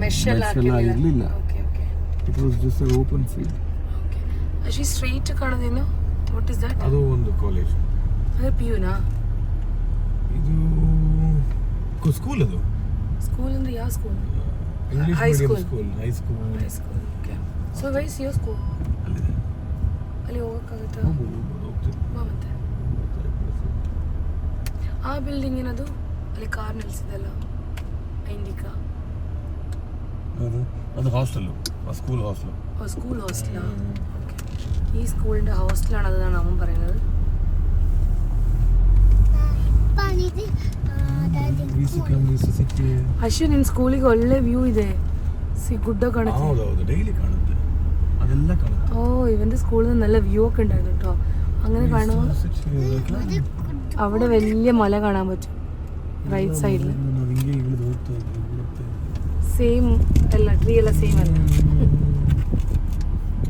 ಮೆಶ್ ಎಲ್ಲ ಇರಲಿಲ್ಲ. It was just an open field. ಅಶಿ ಸ್ಟ್ರೈಟ್ ಕಾಣೋದೇನು? What is that? ಅದು ಒಂದು ಕಾಲೇಜ್. ಅದೇ ಪಿಯುನಾ? ಇದು ಸ್ಕೂಲ್. ಅದು ಸ್ಕೂಲ್ ಅಂದ್ರೆ ಯಾವ school? English medium school. High school. Okay. So where's your school? ಅಲ್ಲಿದೆ. ಅಲ್ಲಿ ಹೋಗಕ್ಕಾಗುತ್ತಾ? ಹೋಗ್ತೀವಿ. ಬಾ ಮತ್ತೆ. ಆ ಬಿಲ್ಡಿಂಗ್ ಏನದು? ಅಲ್ಲಿ ಕಾರ್ ನಿಲ್ಸಿದಲ್ಲ ಇಂಡಿಕಾ. ಅದು ಹಾಸ್ಟೆಲ್. School hostel. സ്കൂൾ ഹോസ്റ്റലാ? ഓക്കെ. ഈ സ്കൂളിന്റെ ഹോസ്റ്റലാണെന്നാണ് അവൻ പറയുന്നത്. ಅಶ್ವಿನ್ ನಿನ್ ಸ್ಕೂಲಿಗೆ ಒಳ್ಳೆ ವ್ಯೂ ಇದೆ. ಗುಡ್ಡ ಕಾಣುತ್ತೆ. ಡೈಲಿ ಕಾಣುತ್ತೆ, ಅದೆಲ್ಲ ಕಾಣುತ್ತೆ. ഓ ഇവന്റെ സ്കൂളിൽ നിന്ന് നല്ല വ്യൂ ഒക്കെ ഉണ്ടായിരുന്നു കേട്ടോ. അങ്ങനെ കാണുമ്പോൾ അവിടെ വലിയ മല കാണാൻ പറ്റും റൈറ്റ് സൈഡിൽ. ಸೇಮ್ ಎಲ್ಲ ಟ್ರೀ ಎಲ್ಲ ಸೇಮ್ ಅಲ್ಲ.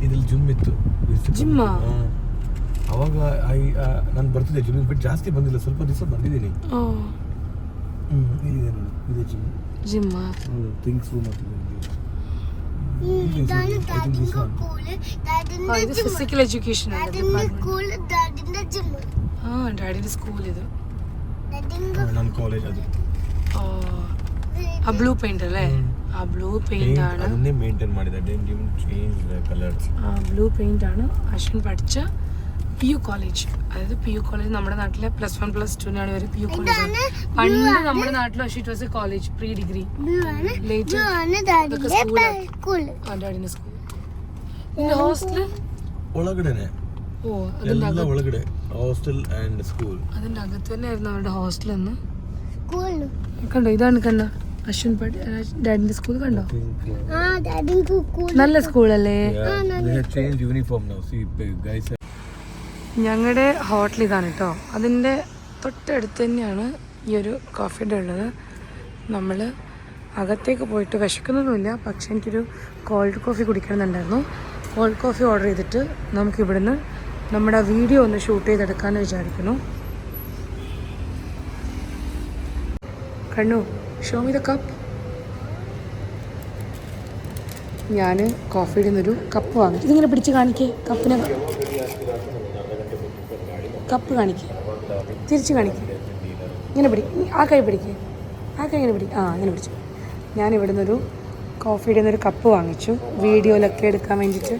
ಇದ್ರಲ್ಲಿ ಜಿಮ್ ಇತ್ತು. ಜಿಮ್ಮಾ? ಅವಾಗ ನಾನು ಬರ್ತಿದ್ದೆ ಜಿಮ್ಮಿಗೆ, ಬಟ್ ಜಾಸ್ತಿ ಬಂದಿಲ್ಲ, ಸ್ವಲ್ಪ ದಿವಸ ಬಂದಿದ್ದೀನಿ. ಇದೆ ಜಿಮ್. ಜಿಮ್ಮಾ? ಥಿಂಗ್ಸ್ ರೂಮ್ ಅಂತ ಇದು ಫಿಸಿಕಲ್ ಎಜುಕೇಶನ್ ಡ್ಯಾಡಿನ ಸ್ಕೂಲ್ ಇದು. ನನ್ನ ಕಾಲೇಜ್ ಅದು. ಆ ಬ್ಲೂ ಪೇಂಟ್ ಅಲ್ಲೇ? ಆ ಬ್ಲೂ ಪೇಂಟ್ ആണ് ಅದನ್ನೇ ಮೇಂಟೈನ್ ಮಾಡಿದ್ದಾರೆ. Change colours. ആ ബ്ലൂ പെയിന്റ് ആണ് അശ്വിൻ പഠിച്ച PU കോളേജ്. അതായത് PU കോളേജ് നമ്മുടെ നാട്ടിലെ +1 +2 വരെ PU കോളേജ്. പണ്ട് നമ്മുടെ നാട്ടിൽ it was a college pre degree. Later ഡാഡിന്റെ സ്കൂൾ. നിന്റെ ഹോസ്റ്റൽ ಒಳಗಡೆನೆ. ഓ അതിന്റെ ಒಳಗಡೆ ഹോസ്റ്റൽ ആൻഡ് സ്കൂൾ. അതിന്റെ അകത്ത് തന്നെയായിരുന്നു അവരുടെ ഹോസ്റ്റൽ എന്ന്. കണ്ടോ? ഇതാണ് കണ്ട അശ്വിൻ ഡാഡിന്റെ സ്കൂൾ കണ്ടോ? നല്ല സ്കൂളല്ലേ? ഞങ്ങളുടെ ഹോട്ടൽ ഇതാണ് കേട്ടോ. അതിൻ്റെ തൊട്ടടുത്ത് തന്നെയാണ് ഈ ഒരു കോഫിയുടെ ഉള്ളത്. നമ്മൾ അകത്തേക്ക് പോയിട്ട് വിശക്കുന്നൊന്നുമില്ല, പക്ഷെ എനിക്കൊരു കോൾഡ് കോഫി കുടിക്കണമെന്നുണ്ടായിരുന്നു. കോൾഡ് കോഫി ഓർഡർ ചെയ്തിട്ട് നമുക്ക് ഇവിടുന്ന് നമ്മുടെ വീഡിയോ ഒന്ന് ഷൂട്ട് ചെയ്തെടുക്കാമെന്ന് വിചാരിക്കുന്നു. കണ്ണു, ഷോ മി ദ കപ്പ്. ഞാൻ കോഫിയുടെ നിന്നൊരു കപ്പ് വാങ്ങി. ഇതിങ്ങനെ പിടിച്ച് കാണിക്കേ, കപ്പിനെ കപ്പ് കാണിക്കേ, തിരിച്ച് കാണിക്കേ. ഇങ്ങനെ പിടി, ആ കൈ പിടിക്കേ, ആ കൈ ഇങ്ങനെ പിടി. ഇങ്ങനെ പിടിച്ചു. ഞാൻ ഇവിടെ നിന്നൊരു കോഫിയുടെ നിന്നൊരു കപ്പ് വാങ്ങിച്ചു വീഡിയോയിലൊക്കെ എടുക്കാൻ വേണ്ടിയിട്ട്.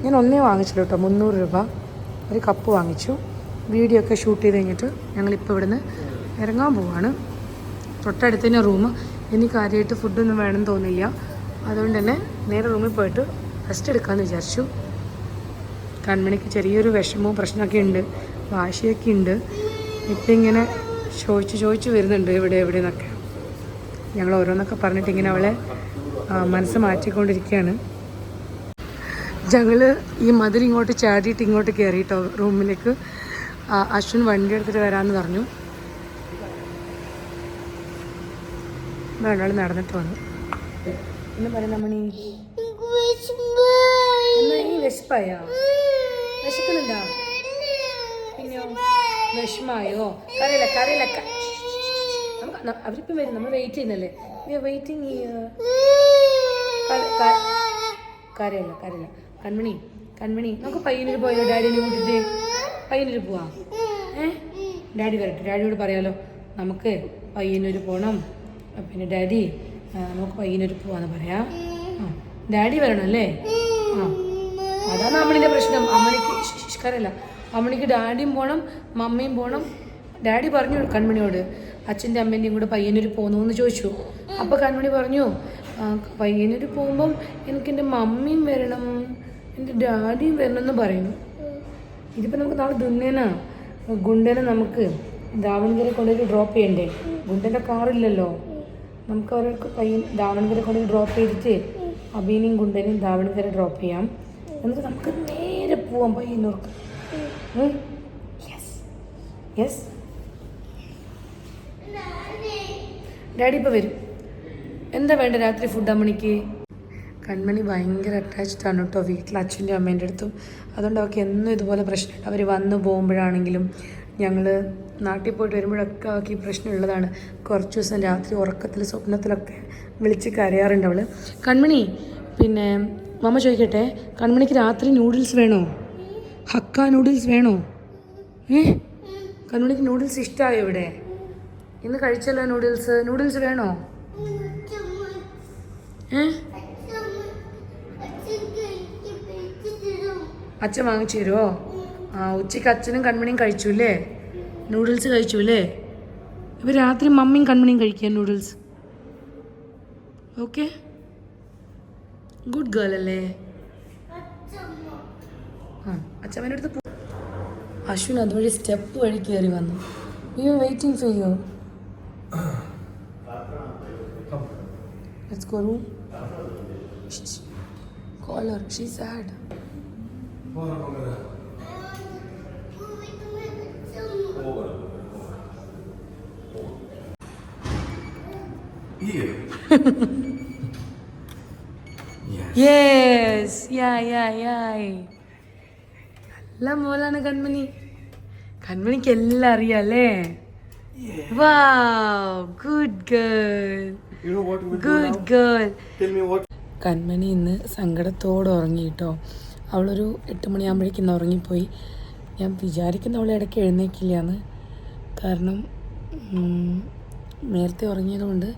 ഞാൻ ഒന്നേ വാങ്ങിച്ചുള്ളൂ കേട്ടോ, 300 രൂപ ഒരു കപ്പ് വാങ്ങിച്ചു. വീഡിയോ ഒക്കെ ഷൂട്ട് ചെയ്ത് കഴിഞ്ഞിട്ട് ഞങ്ങളിപ്പോൾ ഇവിടുന്ന് ഇറങ്ങാൻ പോവാണ്. തൊട്ടടുത്ത് തന്നെ റൂം. എനിക്ക് കാര്യമായിട്ട് ഫുഡൊന്നും വേണമെന്ന് തോന്നില്ല, അതുകൊണ്ട് തന്നെ നേരെ റൂമിൽ പോയിട്ട് റെസ്റ്റ് എടുക്കാമെന്ന് വിചാരിച്ചു. കൺമണിക്ക് ചെറിയൊരു വിഷമവും പ്രശ്നമൊക്കെ ഉണ്ട്, വാശിയൊക്കെ ഉണ്ട്. ഇപ്പം ഇങ്ങനെ ചോദിച്ച് വരുന്നുണ്ട് എവിടെ നിന്നൊക്കെ. ഞങ്ങൾ ഓരോന്നൊക്കെ പറഞ്ഞിട്ട് ഇങ്ങനെ അവളെ മനസ്സ് മാറ്റിക്കൊണ്ടിരിക്കുകയാണ്. ഞങ്ങൾ ഈ മതിൽ ഇങ്ങോട്ട് ചാടിയിട്ട് ഇങ്ങോട്ട് കയറിയിട്ടോ റൂമിലേക്ക്. അശ്വിൻ വണ്ടി എടുത്തിട്ട് വരാമെന്ന് പറഞ്ഞു. രണ്ടാൾ നടന്നിട്ട് വന്നു. എന്ന് പറയുന്ന മണി എന്നാ ഈ വിശപ്പായോ? വിശക്കുന്നുണ്ടോ? പിന്നെയോ വിഷമായോ? കരയില്ല. അവരിപ്പം വരും, നമ്മൾ വെയിറ്റ് ചെയ്യുന്നല്ലേ. വെയിറ്റിംഗ്. കരയില്ല. കൺമണി നമുക്ക് പയ്യന്നൂർ പോയോ ഡാഡിനെ കൂട്ടിട്ട്? പയ്യന്നൂർ പോവാ? ഡാഡി വരട്ടെ, ഡാഡിയോട് പറയാലോ നമുക്ക് പയ്യന്നൂർ പോകണം, പിന്നെ ഡാഡി നമുക്ക് പയ്യന്നൂർ പോവാന്ന് പറയാം. ഡാഡി വരണമല്ലേ? അതാണ് അമ്മണിൻ്റെ പ്രശ്നം. അമ്മണിക്ക് ശിഷ്കാരല്ല, അമ്മണിക്ക് ഡാഡിയും പോകണം മമ്മിയും പോകണം. ഡാഡി പറഞ്ഞു കൺമണിയോട് അച്ഛൻ്റെ അമ്മേൻ്റെയും കൂടെ പയ്യന്നൂർ പോകുന്നു എന്ന് ചോദിച്ചു. അപ്പോൾ കൺമണി പറഞ്ഞു പയ്യന്നൂർ പോകുമ്പം എനിക്കെൻ്റെ മമ്മിയും വരണം എൻ്റെ ഡാഡിയും വരണം എന്ന് പറയുന്നു. ഇതിപ്പോൾ നമുക്ക് നാളെ ഗുണ്ടനെ നമുക്ക് ദാവൺഗരെ കൊണ്ടുപോയി ഡ്രോപ്പ് ചെയ്യണ്ടേ? ഗുണ്ടൻ്റെ കാറില്ലല്ലോ. നമുക്ക് അവർക്ക് ദാവൺഗരെ കൊണ്ടുപോയി ഡ്രോപ്പ് ചെയ്തിട്ട് അബീനെയും ഗുണ്ടനെയും ദാവൺഗരെ ഡ്രോപ്പ് ചെയ്യാം. എന്നിട്ട് നമുക്ക് നേരെ പോവാം പയ്യന്നൂർക്ക്. യെസ് ഡാഡി ഇപ്പോൾ വരും. എന്താ വേണ്ട രാത്രി ഫുഡ് അമ്മണിക്ക്? കൺമണി ഭയങ്കര അറ്റാച്ച്ഡ് ആണ് കേട്ടോ വീട്ടിൽ അച്ഛൻ്റെ അമ്മേൻ്റെ അടുത്തും. അതുകൊണ്ട് അവർക്ക് എന്നും ഇതുപോലെ പ്രശ്നമുണ്ട്. അവർ വന്ന് പോകുമ്പോഴാണെങ്കിലും ഞങ്ങൾ നാട്ടിൽ പോയിട്ട് വരുമ്പോഴൊക്കെ അവർക്ക് ഈ പ്രശ്നമുള്ളതാണ്. കുറച്ച് ദിവസം രാത്രി ഉറക്കത്തിൽ സ്വപ്നത്തിലൊക്കെ വിളിച്ച് കരയാറുണ്ട് അവൾ. കൺമണി പിന്നെ മമ്മ ചോദിക്കട്ടെ, കൺമണിക്ക് രാത്രി നൂഡിൽസ് വേണോ? ഹക്ക നൂഡിൽസ് വേണോ? കൺമണിക്ക് നൂഡിൽസ് ഇഷ്ടമായോ? ഇവിടെ ഇന്ന് കഴിച്ചല്ലോ നൂഡിൽസ് വേണോ? അച്ഛൻ വാങ്ങിച്ചു തരുമോ? ഉച്ചയ്ക്ക് അച്ഛനും കൺമണിയും കഴിച്ചു അല്ലേ? നൂഡിൽസ് കഴിച്ചു അല്ലേ? ഇപ്പം രാത്രി മമ്മിയും കൺമണിയും കഴിക്കുക നൂഡിൽസ്. ഓക്കെ, ഗുഡ് ഗേൾ അല്ലേ? അച്ഛമ്മേൻ്റെ അടുത്ത് അശ്വിൻ അതുവഴി സ്റ്റെപ്പ് വഴി കയറി വന്നു. You waiting for you. Let's go room. Call her. She's sad. Here. Yes. Yeah. നല്ല മോളാണ് കൺമണി. കൺമണിക്ക് എല്ലാം അറിയാം അല്ലേ? Wow, good girl. You know what we Good girl. Tell me what. കൺമണി ഇന്ന് സങ്കടത്തോടെ ഉറങ്ങി കേട്ടോ. അവളൊരു 8 മണിയാകുമ്പോഴേക്കും ഉറങ്ങിപ്പോയി. ഞാൻ വിചാരിക്കുന്ന അവളെ ഇടയ്ക്ക് എഴുന്നേക്കില്ല എന്ന്. കാരണം നേരത്തെ ഉറങ്ങിയതുകൊണ്ട്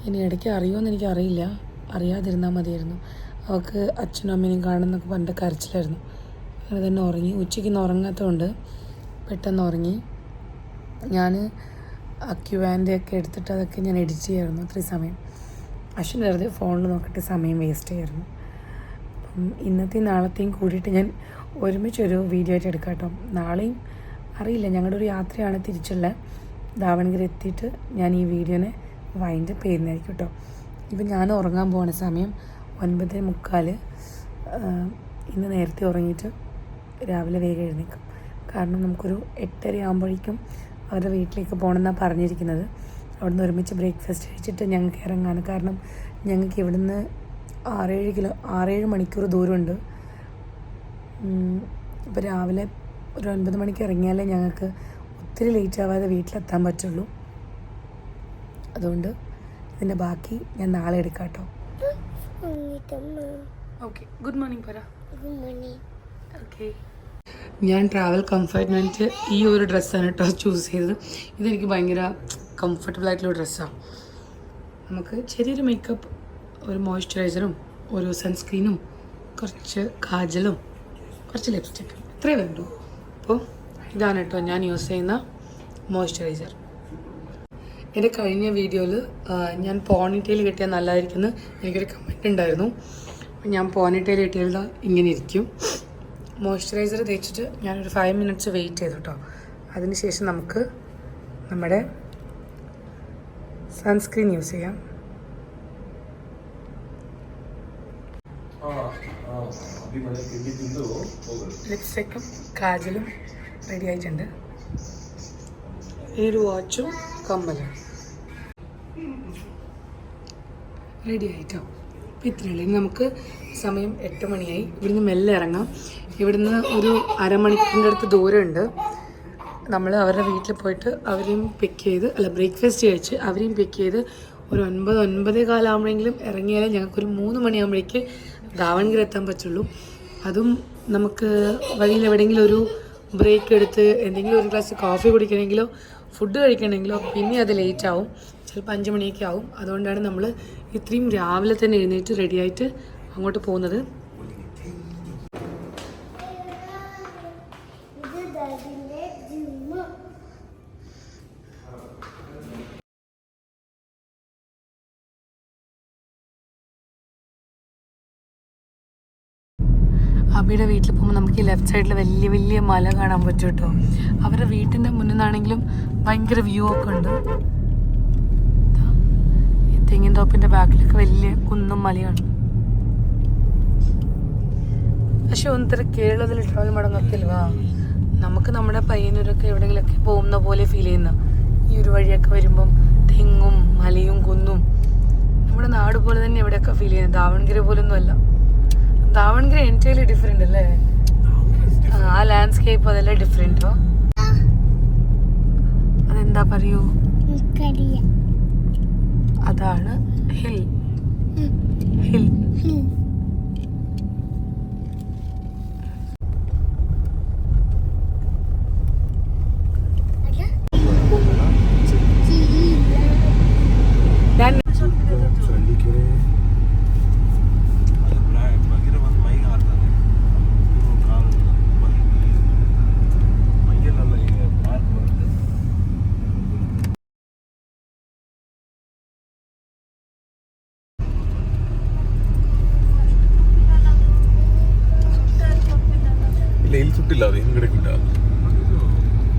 ഇനി ഇടയ്ക്ക് അറിയുമെന്ന് എനിക്കറിയില്ല. അറിയാതിരുന്നാൽ മതിയായിരുന്നു. അവൾക്ക് അച്ഛനും അമ്മേനെയും കാണുന്നൊക്കെ പറഞ്ഞിട്ട് കരച്ചിലായിരുന്നു. അങ്ങനെ തന്നെ ഉറങ്ങി. ഉച്ചയ്ക്ക് ഉറങ്ങാത്തതുകൊണ്ട് പെട്ടെന്ന് ഉറങ്ങി. ഞാൻ അക്യുവാൻ്റെ ഒക്കെ എടുത്തിട്ട് അതൊക്കെ ഞാൻ എഡിറ്റ് ചെയ്യായിരുന്നു അത്രയും സമയം. അശ്വിൻ വെറുതെ ഫോണിൽ നോക്കിയിട്ട് സമയം വേസ്റ്റ് ചെയ്യായിരുന്നു. അപ്പം ഇന്നത്തെയും നാളത്തെയും കൂടിയിട്ട് ഞാൻ ഒരുമിച്ചൊരു വീഡിയോ ആയിട്ട് എടുക്കാം കേട്ടോ. നാളെയും അറിയില്ല, ഞങ്ങളുടെ ഒരു യാത്രയാണ് തിരിച്ചുള്ള. ദാവൺഗര എത്തിയിട്ട് ഞാൻ ഈ വീഡിയോനെ വൈൻഡപ്പ് ചെയ്യുന്നതായിരിക്കും കേട്ടോ. ഇപ്പം ഞാൻ ഉറങ്ങാൻ പോകുന്ന സമയം 9:45. ഇന്ന് നേരത്തെ ഉറങ്ങിയിട്ട് രാവിലെ വേഗം എഴുന്നേക്കും. കാരണം നമുക്കൊരു 8:30 ആകുമ്പോഴേക്കും അവരുടെ വീട്ടിലേക്ക് പോകണമെന്നാണ് പറഞ്ഞിരിക്കുന്നത്. അവിടുന്ന് ഒരുമിച്ച് ബ്രേക്ക്ഫാസ്റ്റ് കഴിച്ചിട്ട് ഞങ്ങൾക്ക് ഇറങ്ങാൻ. കാരണം ഞങ്ങൾക്ക് ഇവിടുന്ന് 6-7 മണിക്കൂർ ദൂരമുണ്ട്. ഇപ്പോൾ രാവിലെ ഒരു 9 മണിക്ക് ഇറങ്ങിയാലേ ഞങ്ങൾക്ക് ഒത്തിരി ലേറ്റ് ആവാതെ വീട്ടിലെത്താൻ പറ്റുള്ളൂ. അതുകൊണ്ട് ഇതിൻ്റെ ബാക്കി ഞാൻ നാളെ എടുക്കാം കേട്ടോ. ഓക്കെ, ഗുഡ് മോർണിംഗ് പറ. ഓക്കെ, ഞാൻ ട്രാവൽ കംഫർട്ട്മെൻറ്റ് ഈ ഒരു ഡ്രസ്സാണ് കേട്ടോ ചൂസ് ചെയ്തത്. ഇതെനിക്ക് ഭയങ്കര കംഫർട്ടബിൾ ആയിട്ടുള്ള ഡ്രസ്സാണ്. നമുക്ക് ചെറിയൊരു മേക്കപ്പ്, ഒരു മോയ്സ്ചറൈസറും ഒരു സൺസ്ക്രീനും കുറച്ച് കാജലും കുറച്ച് ലിപ്സ്റ്റിക്കും ഇത്രയേ വേണ്ടൂ. അപ്പോൾ ഇതാണ് കേട്ടോ ഞാൻ യൂസ് ചെയ്യുന്ന മോയ്സ്ചറൈസർ. എൻ്റെ കഴിഞ്ഞ വീഡിയോയിൽ ഞാൻ പോണിറ്റെയിൽ കെട്ടിയാൽ നല്ലതായിരിക്കുമെന്ന് എനിക്കൊരു കമൻറ്റ് ഉണ്ടായിരുന്നു. ഞാൻ പോണിറ്റെയിൽ കെട്ടിയാൽ ഇങ്ങനെ ഇരിക്കും. മോയ്സ്ചറൈസർ തേച്ചിട്ട് ഞാനൊരു 5 മിനിറ്റ്സ് വെയിറ്റ് ചെയ്തു കേട്ടോ. അതിനുശേഷം നമുക്ക് നമ്മുടെ സൺസ്ക്രീൻ യൂസ് ചെയ്യാം. ലിപ്സ്റ്റിക്കും കാജലും റെഡി ആയിട്ടുണ്ട്. ഈ ഒരു വാച്ചും കമ്മലും റെഡി ആയിട്ടോ. അപ്പോൾ ഇത്രയുള്ളൂ. ഇനി നമുക്ക് സമയം 8 മണിയായി. ഇവിടുന്ന് മെല്ലെ ഇറങ്ങാം. ഇവിടുന്ന് ഒരു അരമണിക്കൂറിൻ്റെ അടുത്ത് ദൂരമുണ്ട്. നമ്മൾ അവരുടെ വീട്ടിൽ പോയിട്ട് അവരെയും പിക്ക് ചെയ്ത് ബ്രേക്ക്ഫാസ്റ്റ് കഴിച്ച് അവരെയും പിക്ക് ചെയ്ത് ഒരു 9-9:15 ആകുമ്പോഴെങ്കിലും ഇറങ്ങിയാലേ ഞങ്ങൾക്കൊരു 3 മണിയാകുമ്പോഴേക്ക് ദാവൺഗര എത്താൻ പറ്റുള്ളൂ. അതും നമുക്ക് വഴിയിൽ എവിടെയെങ്കിലും ഒരു ബ്രേക്ക് എടുത്ത് എന്തെങ്കിലും ഒരു ഗ്ലാസ് കോഫി കുടിക്കണമെങ്കിലോ ഫുഡ് കഴിക്കണമെങ്കിലോ പിന്നെ അത് ലേറ്റ് ആവും, ചിലപ്പോൾ 5 മണിയൊക്കെ ആവും. അതുകൊണ്ടാണ് നമ്മൾ ഇത്രയും രാവിലെ തന്നെ എഴുന്നേറ്റ് റെഡിയായിട്ട് അങ്ങോട്ട് പോകുന്നത്. അബിയുടെ വീട്ടിൽ പോകുമ്പോൾ നമുക്ക് ഈ ലെഫ്റ്റ് സൈഡിൽ വലിയ വലിയ മല കാണാൻ പറ്റും കേട്ടോ. അവരുടെ വീട്ടിൻ്റെ മുന്നിൽ നിന്നാണെങ്കിലും ഭയങ്കര വ്യൂ ഒക്കെ ഉണ്ട്. ഈ തെങ്ങിൻ തോപ്പിൻ്റെ ബാക്കിലൊക്കെ വലിയ കുന്നും മലയാണ്. പക്ഷെ ಒಂಥರ കേരളത്തിൽ ട്രാവൽ മടങ്ങത്തിಲ್ವಾ, നമുക്ക് നമ്മുടെ പയ്യന്നൂരൊക്കെ എവിടെയെങ്കിലുമൊക്കെ പോകുന്ന പോലെ ഫീൽ ചെയ്യുന്ന ഈ ഒരു വഴിയൊക്കെ വരുമ്പം തെങ്ങും മലയും കുന്നും നമ്മുടെ നാട് പോലെ തന്നെ എവിടെയൊക്കെ ഫീൽ ചെയ്യുന്നത്. ദാവൺഗിരി പോലൊന്നും അല്ല. ദാവൺഗിരി എൻറ്റയർലി ഡിഫറെൻ്റ് അല്ലേ? ആ ലാൻഡ്സ്കേപ്പ് അതെല്ലാം ഡിഫറെൻറ്റോ? അതെന്താ പറയൂ? അതാണ് ഹിൽ. ഹിൽ ഞാൻ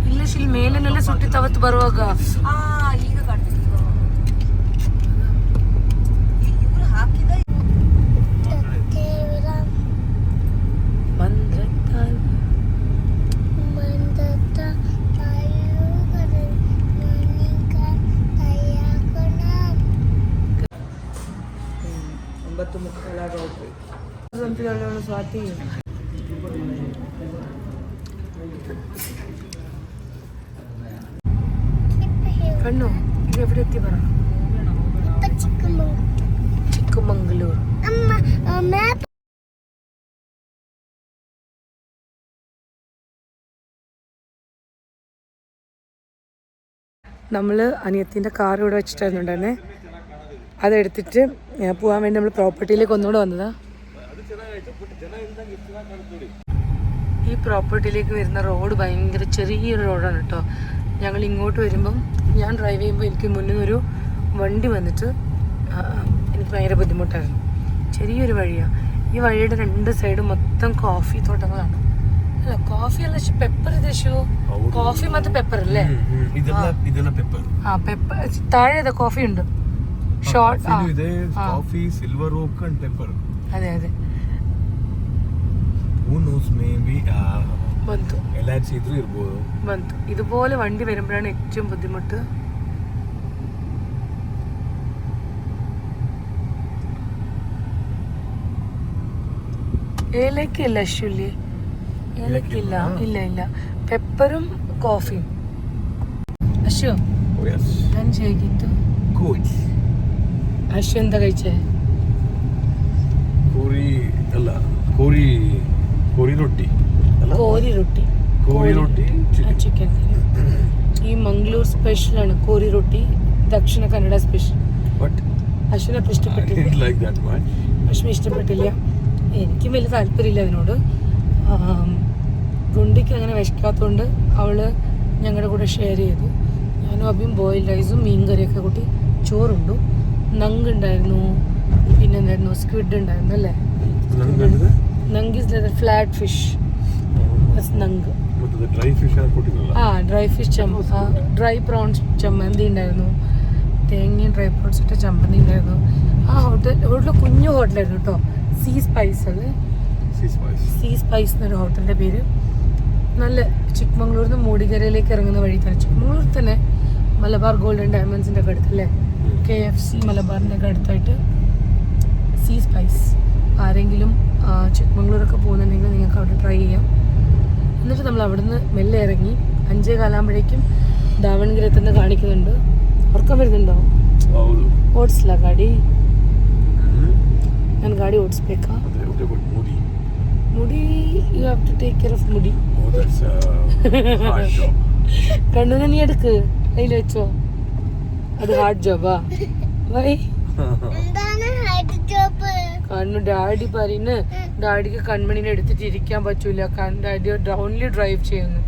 ಇಲ್ಲ ಶಿಲ್ ಮೇಲೆನೆಲ್ಲ ಸುಟ್ಟಿತ್ತು ಅವತ್ತು ಬರುವಾಗ. ಈಗ ಕಾಣ್ತಿತ್ತು ಇವ್ರು ಹಾಕಿದ സ്വാതി കണ്ണു ഇത് എവിടെ എത്തി പറ? ചിಕ್ಕಮಂಗ್ಳೂർ. നമ്മൾ അനിയത്തിൻ്റെ കാർ ഇവിടെ വെച്ചിട്ടായിരുന്നുണ്ടായിരുന്നേ. അതെടുത്തിട്ട് പോകാൻ വേണ്ടി നമ്മൾ പ്രോപ്പർട്ടിയിലേക്ക് ഒന്നുകൂടെ വന്നതാ. ഈ പ്രോപ്പർട്ടിയിലേക്ക് വരുന്ന റോഡ് ഭയങ്കര ചെറിയൊരു റോഡാണ് കേട്ടോ. ഞങ്ങൾ ഇങ്ങോട്ട് വരുമ്പം ഞാൻ ഡ്രൈവ് ചെയ്യുമ്പോൾ എനിക്ക് മുന്നിൽ ഒരു വണ്ടി വന്നിട്ട് എനിക്ക് ഭയങ്കര ബുദ്ധിമുട്ടായിരുന്നു. ചെറിയൊരു വഴിയാണ്. ഈ വഴിയുടെ 2 സൈഡും മൊത്തം കോഫി തോട്ടങ്ങളാണ്. അല്ല കോഫി അല്ല, പെപ്പർ ദേശോ കോഫി ಮತ್ತು പെപ്പർ അല്ലേ? ആ പെപ്പർ താഴെ കോഫി ഉണ്ട്. Short coffee, silver oak and pepper. ಅದೇ ಅದೇ who knows, maybe ಬಂತು LHC ಇದ್ರೂ ಇರಬಹುದು. ಬಂತು. ഇതുപോലെ വണ്ടി വരുമ്പോഴാണ് ഏറ്റവും ബുദ്ധിമുട്ട്. ഏലക്കില്ല അശ്വല്ലി, ഏലക്കില്ല. ഇല്ല ഇല്ല, പെപ്പറും കോഫിയും. അശ്വ ഞാൻ ചെയ്തിട്ട് അശ്വ എന്താ കഴിച്ചേ? ಕೋರಿ ಅಲ್ಲ, ಕೋರಿ ರೊಟ್ಟಿ. ಕೋರಿ ರೊಟ್ಟಿ ಚಿಕನ್ ಕರಿ. ಈ ಮಂಗಳೂರು ಸ್ಪೆಷಲ್ ആണ് ಕೋರಿ ರೊಟ್ಟಿ, ദക്ഷിണ കന്നഡ സ്പെഷ്യൽ. അശ്വിനെ ഇഷ്ടപ്പെട്ടില്ല. അശ്വിന് ഇഷ്ടപ്പെട്ടില്ല. എനിക്കും വലിയ താല്പര്യമില്ല അതിനോട്. ഗുണ്ടിക്ക് അങ്ങനെ വിശക്കാത്തതുകൊണ്ട് അവള് ഞങ്ങളുടെ കൂടെ ഷെയർ ചെയ്തു. ഞാനും അഭിയും ബോയിൽഡ് റൈസും മീൻ കറിയൊക്കെ കൂട്ടി ചോറുണ്ടു. നങ്ക് ഉണ്ടായിരുന്നു, പിന്നെ എന്തായിരുന്നു, സ്ക്വിഡ് ഉണ്ടായിരുന്നു അല്ലേ? നങ്ക് ഇസ് ലൈക്ക് ഫ്ലാറ്റ് ഫിഷ്. നങ്ക് ഡ്രൈ ഫിഷ് ഡ്രൈ പ്രോൺസ് ചമ്മന്തി ഉണ്ടായിരുന്നു. തേങ്ങയും ഡ്രൈ പ്രോൺസ് ഇട്ട ചമ്മന്തി ഉണ്ടായിരുന്നു. ആ ഹോട്ടൽ കുഞ്ഞു ഹോട്ടലായിരുന്നു കേട്ടോ. സീ സ്പൈസ് എന്നൊരു ഹോട്ടലിൻ്റെ പേര്. നല്ല ചിക്കമംഗ്ലൂരിൽ നിന്ന് മൂടിക്കരയിലേക്ക് ഇറങ്ങുന്ന വഴി തന്നെ. ചിക്കമംഗ്ലൂർ തന്നെ മലബാർ ഗോൾഡ് ആൻഡ് ഡയമണ്ട്സിൻ്റെ ഒക്കെ അടുത്തല്ലേ, KFC മലബാറിൻ്റെ ഒക്കെ അടുത്തായിട്ട് സീ സ്പൈസ്. ആരെങ്കിലും ചിക്കമംഗ്ലൂരൊക്കെ പോകുന്നുണ്ടെങ്കിൽ നിങ്ങൾക്ക് അവിടെ ട്രൈ ചെയ്യാം. എന്നിട്ട് നമ്മൾ അവിടുന്ന് മെല്ലെ ഇറങ്ങി 5:15 ദാവൺഗിരി എത്തുന്ന കാണിക്കുന്നുണ്ട്. ഉറക്കം വരുന്നുണ്ടോ? ಓಡಿಸ್ಲ ಗಾಡಿ? ನಾನು ಗಾಡಿ ಓಡಿಸ್ಬೇಕಾ? Mudi you have to take care of Mudi. that's a hard job. കണ്ണൂനെ നീ എടുക്ക് കയ്യിൽ വെച്ചോ. അത് ഹാർഡ് ജോബാ. വൈ എന്താണ് ഹൈറ്റ് ജോബ്? കണ്ണു ഡാഡി പറയുന്നു ഡാഡിക്ക് കൺമണിനെ എടുത്തിട്ട് ഇരിക്കാൻ പറ്റൂല. ഡാഡി ഓൺലി ഡ്രൈവ് ചെയ്യുന്നു.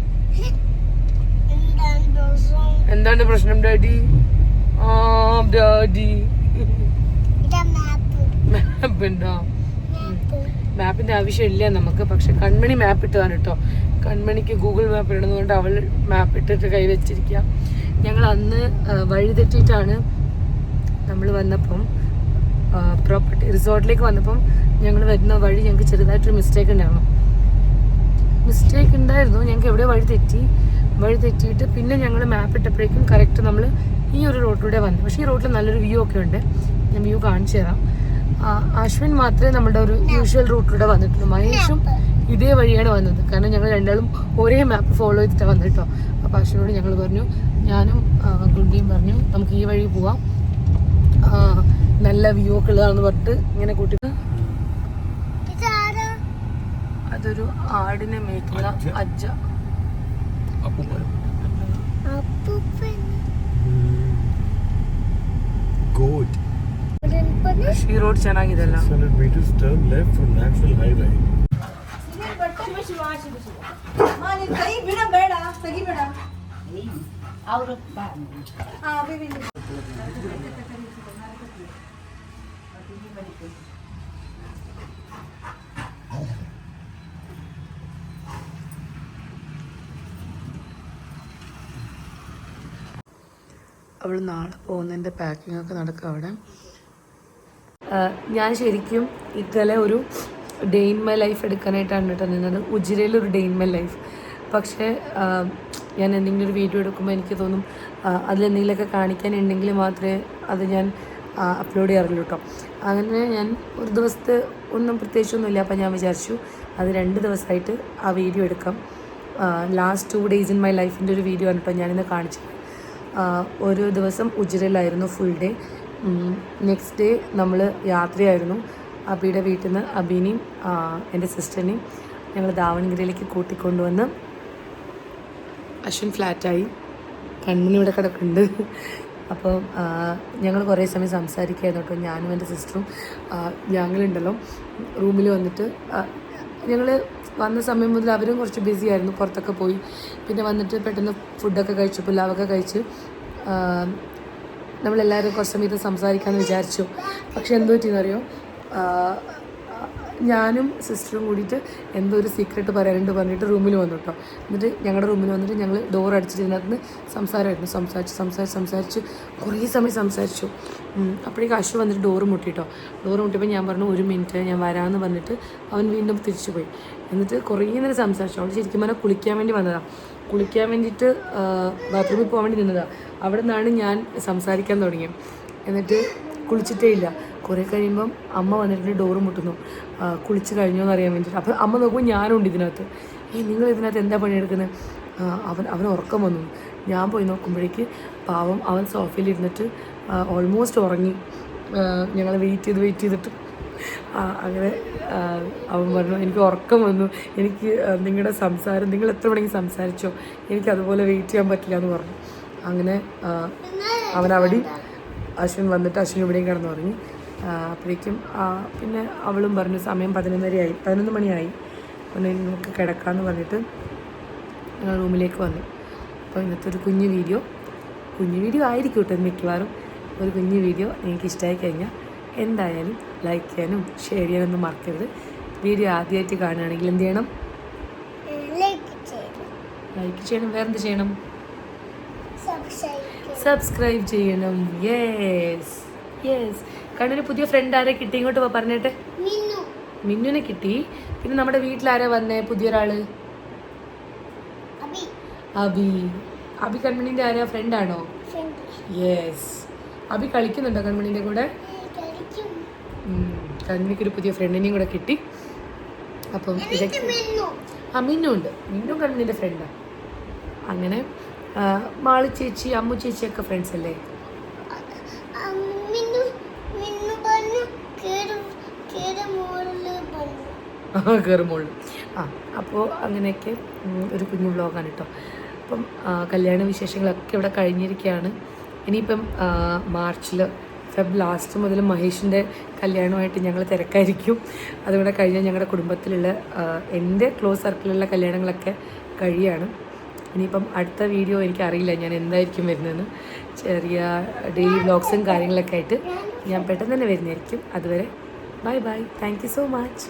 എന്താണ് ദോഷം? എന്താണ് പ്രശ്നം ഡാഡി? ഡാഡി ഇതാ മാപ്പ്. മാപ്പ് ഉണ്ടോ? മാപ്പ്. മാപ്പിന്റെ ആവശ്യമില്ല നമുക്ക്. പക്ഷെ കൺമണി മാപ്പ് ഇട്ടതാണ് കേട്ടോ. കൺമണിക്ക് ഗൂഗിൾ മാപ്പ് ഇടുന്നതുകൊണ്ട് അവൾ മാപ്പ് ഇട്ടിട്ട് കൈവച്ചിരിക്കുക. ഞങ്ങൾ അന്ന് വഴി തെറ്റിയിട്ടാണ് നമ്മൾ വന്നപ്പം പ്രോപ്പർട്ടി റിസോർട്ടിലേക്ക് വന്നപ്പം ഞങ്ങൾ വരുന്ന വഴി ഞങ്ങൾക്ക് ചെറുതായിട്ടൊരു മിസ്റ്റേക്ക് ഉണ്ടായിരുന്നു. ഞങ്ങൾക്ക് എവിടെയോ വഴി തെറ്റിയിട്ട് പിന്നെ ഞങ്ങൾ മാപ്പ് ഇട്ടപ്പോഴേക്കും കറക്റ്റ് നമ്മൾ ഈ ഒരു റോഡിലൂടെ വന്നു. പക്ഷേ ഈ റോഡിൽ നല്ലൊരു വ്യൂ ഒക്കെ ഉണ്ട്. ഞാൻ വ്യൂ കാണിച്ചു തരാം. അശ്വിൻ മാത്രമേ നമ്മുടെ ഒരു യൂഷ്വൽ റൂട്ടിലൂടെ വന്നിട്ടുള്ളൂ. മഹേഷും ഇതേ വഴിയാണ് വന്നത്. കാരണം ഞങ്ങൾ രണ്ടാളും ഒരേ മാപ്പ് ഫോളോ ചെയ്തിട്ടാണ് വന്നത് കേട്ടോ. അപ്പോൾ അശ്വിനോട് ഞങ്ങൾ പറഞ്ഞു, ഞാനും ഗുണ്ടിയും പറഞ്ഞു നമുക്ക് ഈ വഴി പോവാം, നല്ല വ്യൂ ഒക്കെ ഉള്ളതാണെന്ന് പറഞ്ഞിട്ട് ഇങ്ങനെ കൂട്ടിട്ട്. അതൊരു ആടിനെ മേയ്ക്കുന്ന അജ്ജ. Good. ಈ road ಚೆನ್ನಾಗಿದೆಲ್ಲ. 600 meters turn left from National Highway. ಕೈ ಬಿಡ ಬೇಡ ತೆಗಿಬೇಡ. ಅವರು അവൾ നാളെ പോകുന്നതിൻ്റെ പാക്കിംഗ് ഒക്കെ നടക്കുക അവിടെ. ഞാൻ ശരിക്കും ഇന്നലെ ഒരു ഡേ ഇൻ മൈ ലൈഫ് എടുക്കാനായിട്ടാണ് കേട്ടോ നിന്നത്. ഉജിരയിലൊരു ഡേ ഇൻ മൈ ലൈഫ്. പക്ഷേ ഞാൻ എന്തെങ്കിലും ഒരു വീഡിയോ എടുക്കുമ്പോൾ എനിക്ക് തോന്നും അതിലെന്തെങ്കിലുമൊക്കെ കാണിക്കാനുണ്ടെങ്കിൽ മാത്രമേ അത് ഞാൻ അപ്ലോഡ് ചെയ്യാറുള്ളൂ കേട്ടോ. അങ്ങനെ ഞാൻ ഒരു ദിവസത്തെ ഒന്നും പ്രത്യേകിച്ചൊന്നുമില്ല. അപ്പം ഞാൻ വിചാരിച്ചു അത് 2 ദിവസമായിട്ട് ആ വീഡിയോ എടുക്കാം. ലാസ്റ്റ് 2 days ഇൻ മൈ ലൈഫിൻ്റെ ഒരു വീഡിയോ ആണ് കേട്ടോ ഞാനിന്ന് കാണിച്ചത്. ഒരു ദിവസം ഉജിരയിലായിരുന്നു ഫുൾ ഡേ. നെക്സ്റ്റ് ഡേ നമ്മൾ യാത്രയായിരുന്നു. അബിയുടെ വീട്ടിൽ നിന്ന് അബീനെയും എൻ്റെ സിസ്റ്ററിനെയും ഞങ്ങൾ ദാവണഗിരിയിലേക്ക് കൂട്ടിക്കൊണ്ടുവന്ന് അശ്വിൻ ഫ്ലാറ്റായി. കൺമണി ഇവിടെ കിടക്കുന്നുണ്ട്. അപ്പോൾ ഞങ്ങൾ കുറേ സമയം സംസാരിക്കുകയായിരുന്നു കേട്ടോ. ഞാനും എൻ്റെ സിസ്റ്ററും ഞങ്ങളുണ്ടല്ലോ റൂമിൽ വന്നിട്ട് ഞങ്ങൾ വന്ന സമയം മുതൽ അവരും കുറച്ച് ബിസി ആയിരുന്നു, പുറത്തൊക്കെ പോയി. പിന്നെ വന്നിട്ട് പെട്ടെന്ന് ഫുഡൊക്കെ കഴിച്ചു, പുലാവൊക്കെ കഴിച്ച് നമ്മളെല്ലാവരും കുറച്ച് സമയത്ത് സംസാരിക്കാമെന്ന് വിചാരിച്ചു. പക്ഷെ എന്തോ പറ്റിയെന്നറിയോ, ഞാനും സിസ്റ്ററും കൂടിയിട്ട് എന്തോ ഒരു സീക്രട്ട് പറയാനുണ്ട് പറഞ്ഞിട്ട് റൂമിൽ വന്നു കേട്ടോ. എന്നിട്ട് ഞങ്ങളുടെ റൂമിൽ വന്നിട്ട് ഞങ്ങൾ ഡോർ അടിച്ചിരുന്നതിനകത്ത് സംസാരമായിരുന്നു. സംസാരിച്ച് കുറേ സമയം സംസാരിച്ചു. അപ്പോഴേക്കും അശ്വ വന്നിട്ട് ഡോറ് മുട്ടിട്ടോ. ഡോറ് മുട്ടിയപ്പോൾ ഞാൻ പറഞ്ഞു 1 minute ഞാൻ വരാമെന്ന് പറഞ്ഞിട്ട് അവൻ വീണ്ടും തിരിച്ചു പോയി. എന്നിട്ട് കുറേ നേരം സംസാരിച്ചു. അവൾ ശരിക്കും പറഞ്ഞാൽ കുളിക്കാൻ വേണ്ടി വന്നതാണ്. കുളിക്കാൻ വേണ്ടിയിട്ട് ബാത്റൂമിൽ പോകാൻ വേണ്ടി നിന്നതാണ്. അവിടെ നിന്നാണ് ഞാൻ സംസാരിക്കാൻ തുടങ്ങിയത്. എന്നിട്ട് കുളിച്ചിട്ടേ ഇല്ല. കുറേ കഴിയുമ്പം അമ്മ വന്നിട്ട് ഡോറ് മുട്ടുന്നു, കുളിച്ച് കഴിഞ്ഞോ എന്ന് അറിയാൻ വേണ്ടിയിട്ട്. അപ്പോൾ അമ്മ നോക്കുമ്പോൾ ഞാനുണ്ട് ഇതിനകത്ത്. നിങ്ങൾ ഇതിനകത്ത് എന്താ പണിയെടുക്കുന്നത്? അവൻ ഉറക്കം വന്നു. ഞാൻ പോയി നോക്കുമ്പോഴേക്ക് പാവം അവൻ സോഫയിലിരുന്നിട്ട് ഓൾമോസ്റ്റ് ഉറങ്ങി. ഞങ്ങൾ വെയിറ്റ് ചെയ്തിട്ട് അങ്ങനെ അവൻ പറഞ്ഞു എനിക്ക് ഉറക്കം വന്നു, എനിക്ക് നിങ്ങളുടെ സംസാരം നിങ്ങൾ എത്ര മണിക്ക് സംസാരിച്ചോ, എനിക്ക് അതുപോലെ വെയിറ്റ് ചെയ്യാൻ പറ്റില്ല എന്ന് പറഞ്ഞു. അങ്ങനെ അവൻ അവിടെ അശ്വിൻ വന്നിട്ട് അശ്വിൻ ഇവിടെയും കിടന്നു പറഞ്ഞു. അപ്പോഴേക്കും പിന്നെ അവളും പറഞ്ഞു സമയം 11 മണിയായി, പിന്നെ നമുക്ക് കിടക്കാമെന്ന് പറഞ്ഞിട്ട് ഞങ്ങൾ റൂമിലേക്ക് വന്നു. അപ്പോൾ ഇന്നത്തെ ഒരു കുഞ്ഞു വീഡിയോ ആയിരിക്കും കേട്ടോ മിക്കവാറും. ഒരു കുഞ്ഞു വീഡിയോ നിങ്ങൾക്ക് ഇഷ്ടമായി കഴിഞ്ഞാൽ എന്തായാലും ലൈക്ക് ചെയ്യാനും ഷെയർ ചെയ്യാനൊന്നും മറക്കരുത്. വീഡിയോ ആദ്യമായിട്ട് കാണുകയാണെങ്കിൽ എന്ത് ചെയ്യണം? ലൈക്ക് ചെയ്യണം. വേറെന്ത് ചെയ്യണം? സബ്സ്ക്രൈബ് ചെയ്യണം. യെസ്. കണ്ണന് പുതിയ ഫ്രണ്ട് ആരെ കിട്ടി? ഇങ്ങോട്ട് പറഞ്ഞിട്ട്. മിന്നുനെ കിട്ടി. പിന്നെ നമ്മുടെ വീട്ടിലാരാ വന്നേ പുതിയൊരാള്? അബി കൺമണിൻ്റെ ആരാ? ഫ്രണ്ടാണോ? യെസ്. അബി കളിക്കുന്നുണ്ടോ കൺമണിൻ്റെ കൂടെ? കൺമണിക്കൊരു പുതിയ ഫ്രണ്ടിനെയും കൂടെ കിട്ടി. അപ്പം ഇതൊക്കെ മിന്നു ഉണ്ട്. മിന്നു കൺമണിൻ്റെ ഫ്രണ്ടാണ്. അങ്ങനെ മാളി ചേച്ചി അമ്മു ചേച്ചിയൊക്കെ ഫ്രണ്ട്സ് അല്ലേ? കയറുമോള്. അപ്പോൾ അങ്ങനെയൊക്കെ ഒരു കുഞ്ഞു വ്ളോഗാണ് കേട്ടോ. അപ്പം കല്യാണ വിശേഷങ്ങളൊക്കെ ഇവിടെ കഴിഞ്ഞിരിക്കുകയാണ്. ഇനിയിപ്പം മാർച്ചിൽ ഫെബ് ലാസ്റ്റ് മുതൽ മഹേഷിൻ്റെ കല്യാണമായിട്ട് ഞങ്ങൾ തിരക്കായിരിക്കും. അതുകൂടെ കഴിഞ്ഞാൽ ഞങ്ങളുടെ കുടുംബത്തിലുള്ള എൻ്റെ ക്ലോസ് സർക്കിളിലുള്ള കല്യാണങ്ങളൊക്കെ കഴിയാണ്. ഇനിയിപ്പം അടുത്ത വീഡിയോ എനിക്കറിയില്ല ഞാൻ എന്തായിരിക്കും വരുന്നതെന്ന്. ചെറിയ ഡെയിലി വ്ളോഗ്സും കാര്യങ്ങളൊക്കെ ആയിട്ട് ഞാൻ പെട്ടെന്ന് തന്നെ വരുന്നതായിരിക്കും. അതുവരെ bye bye. Thank you so much.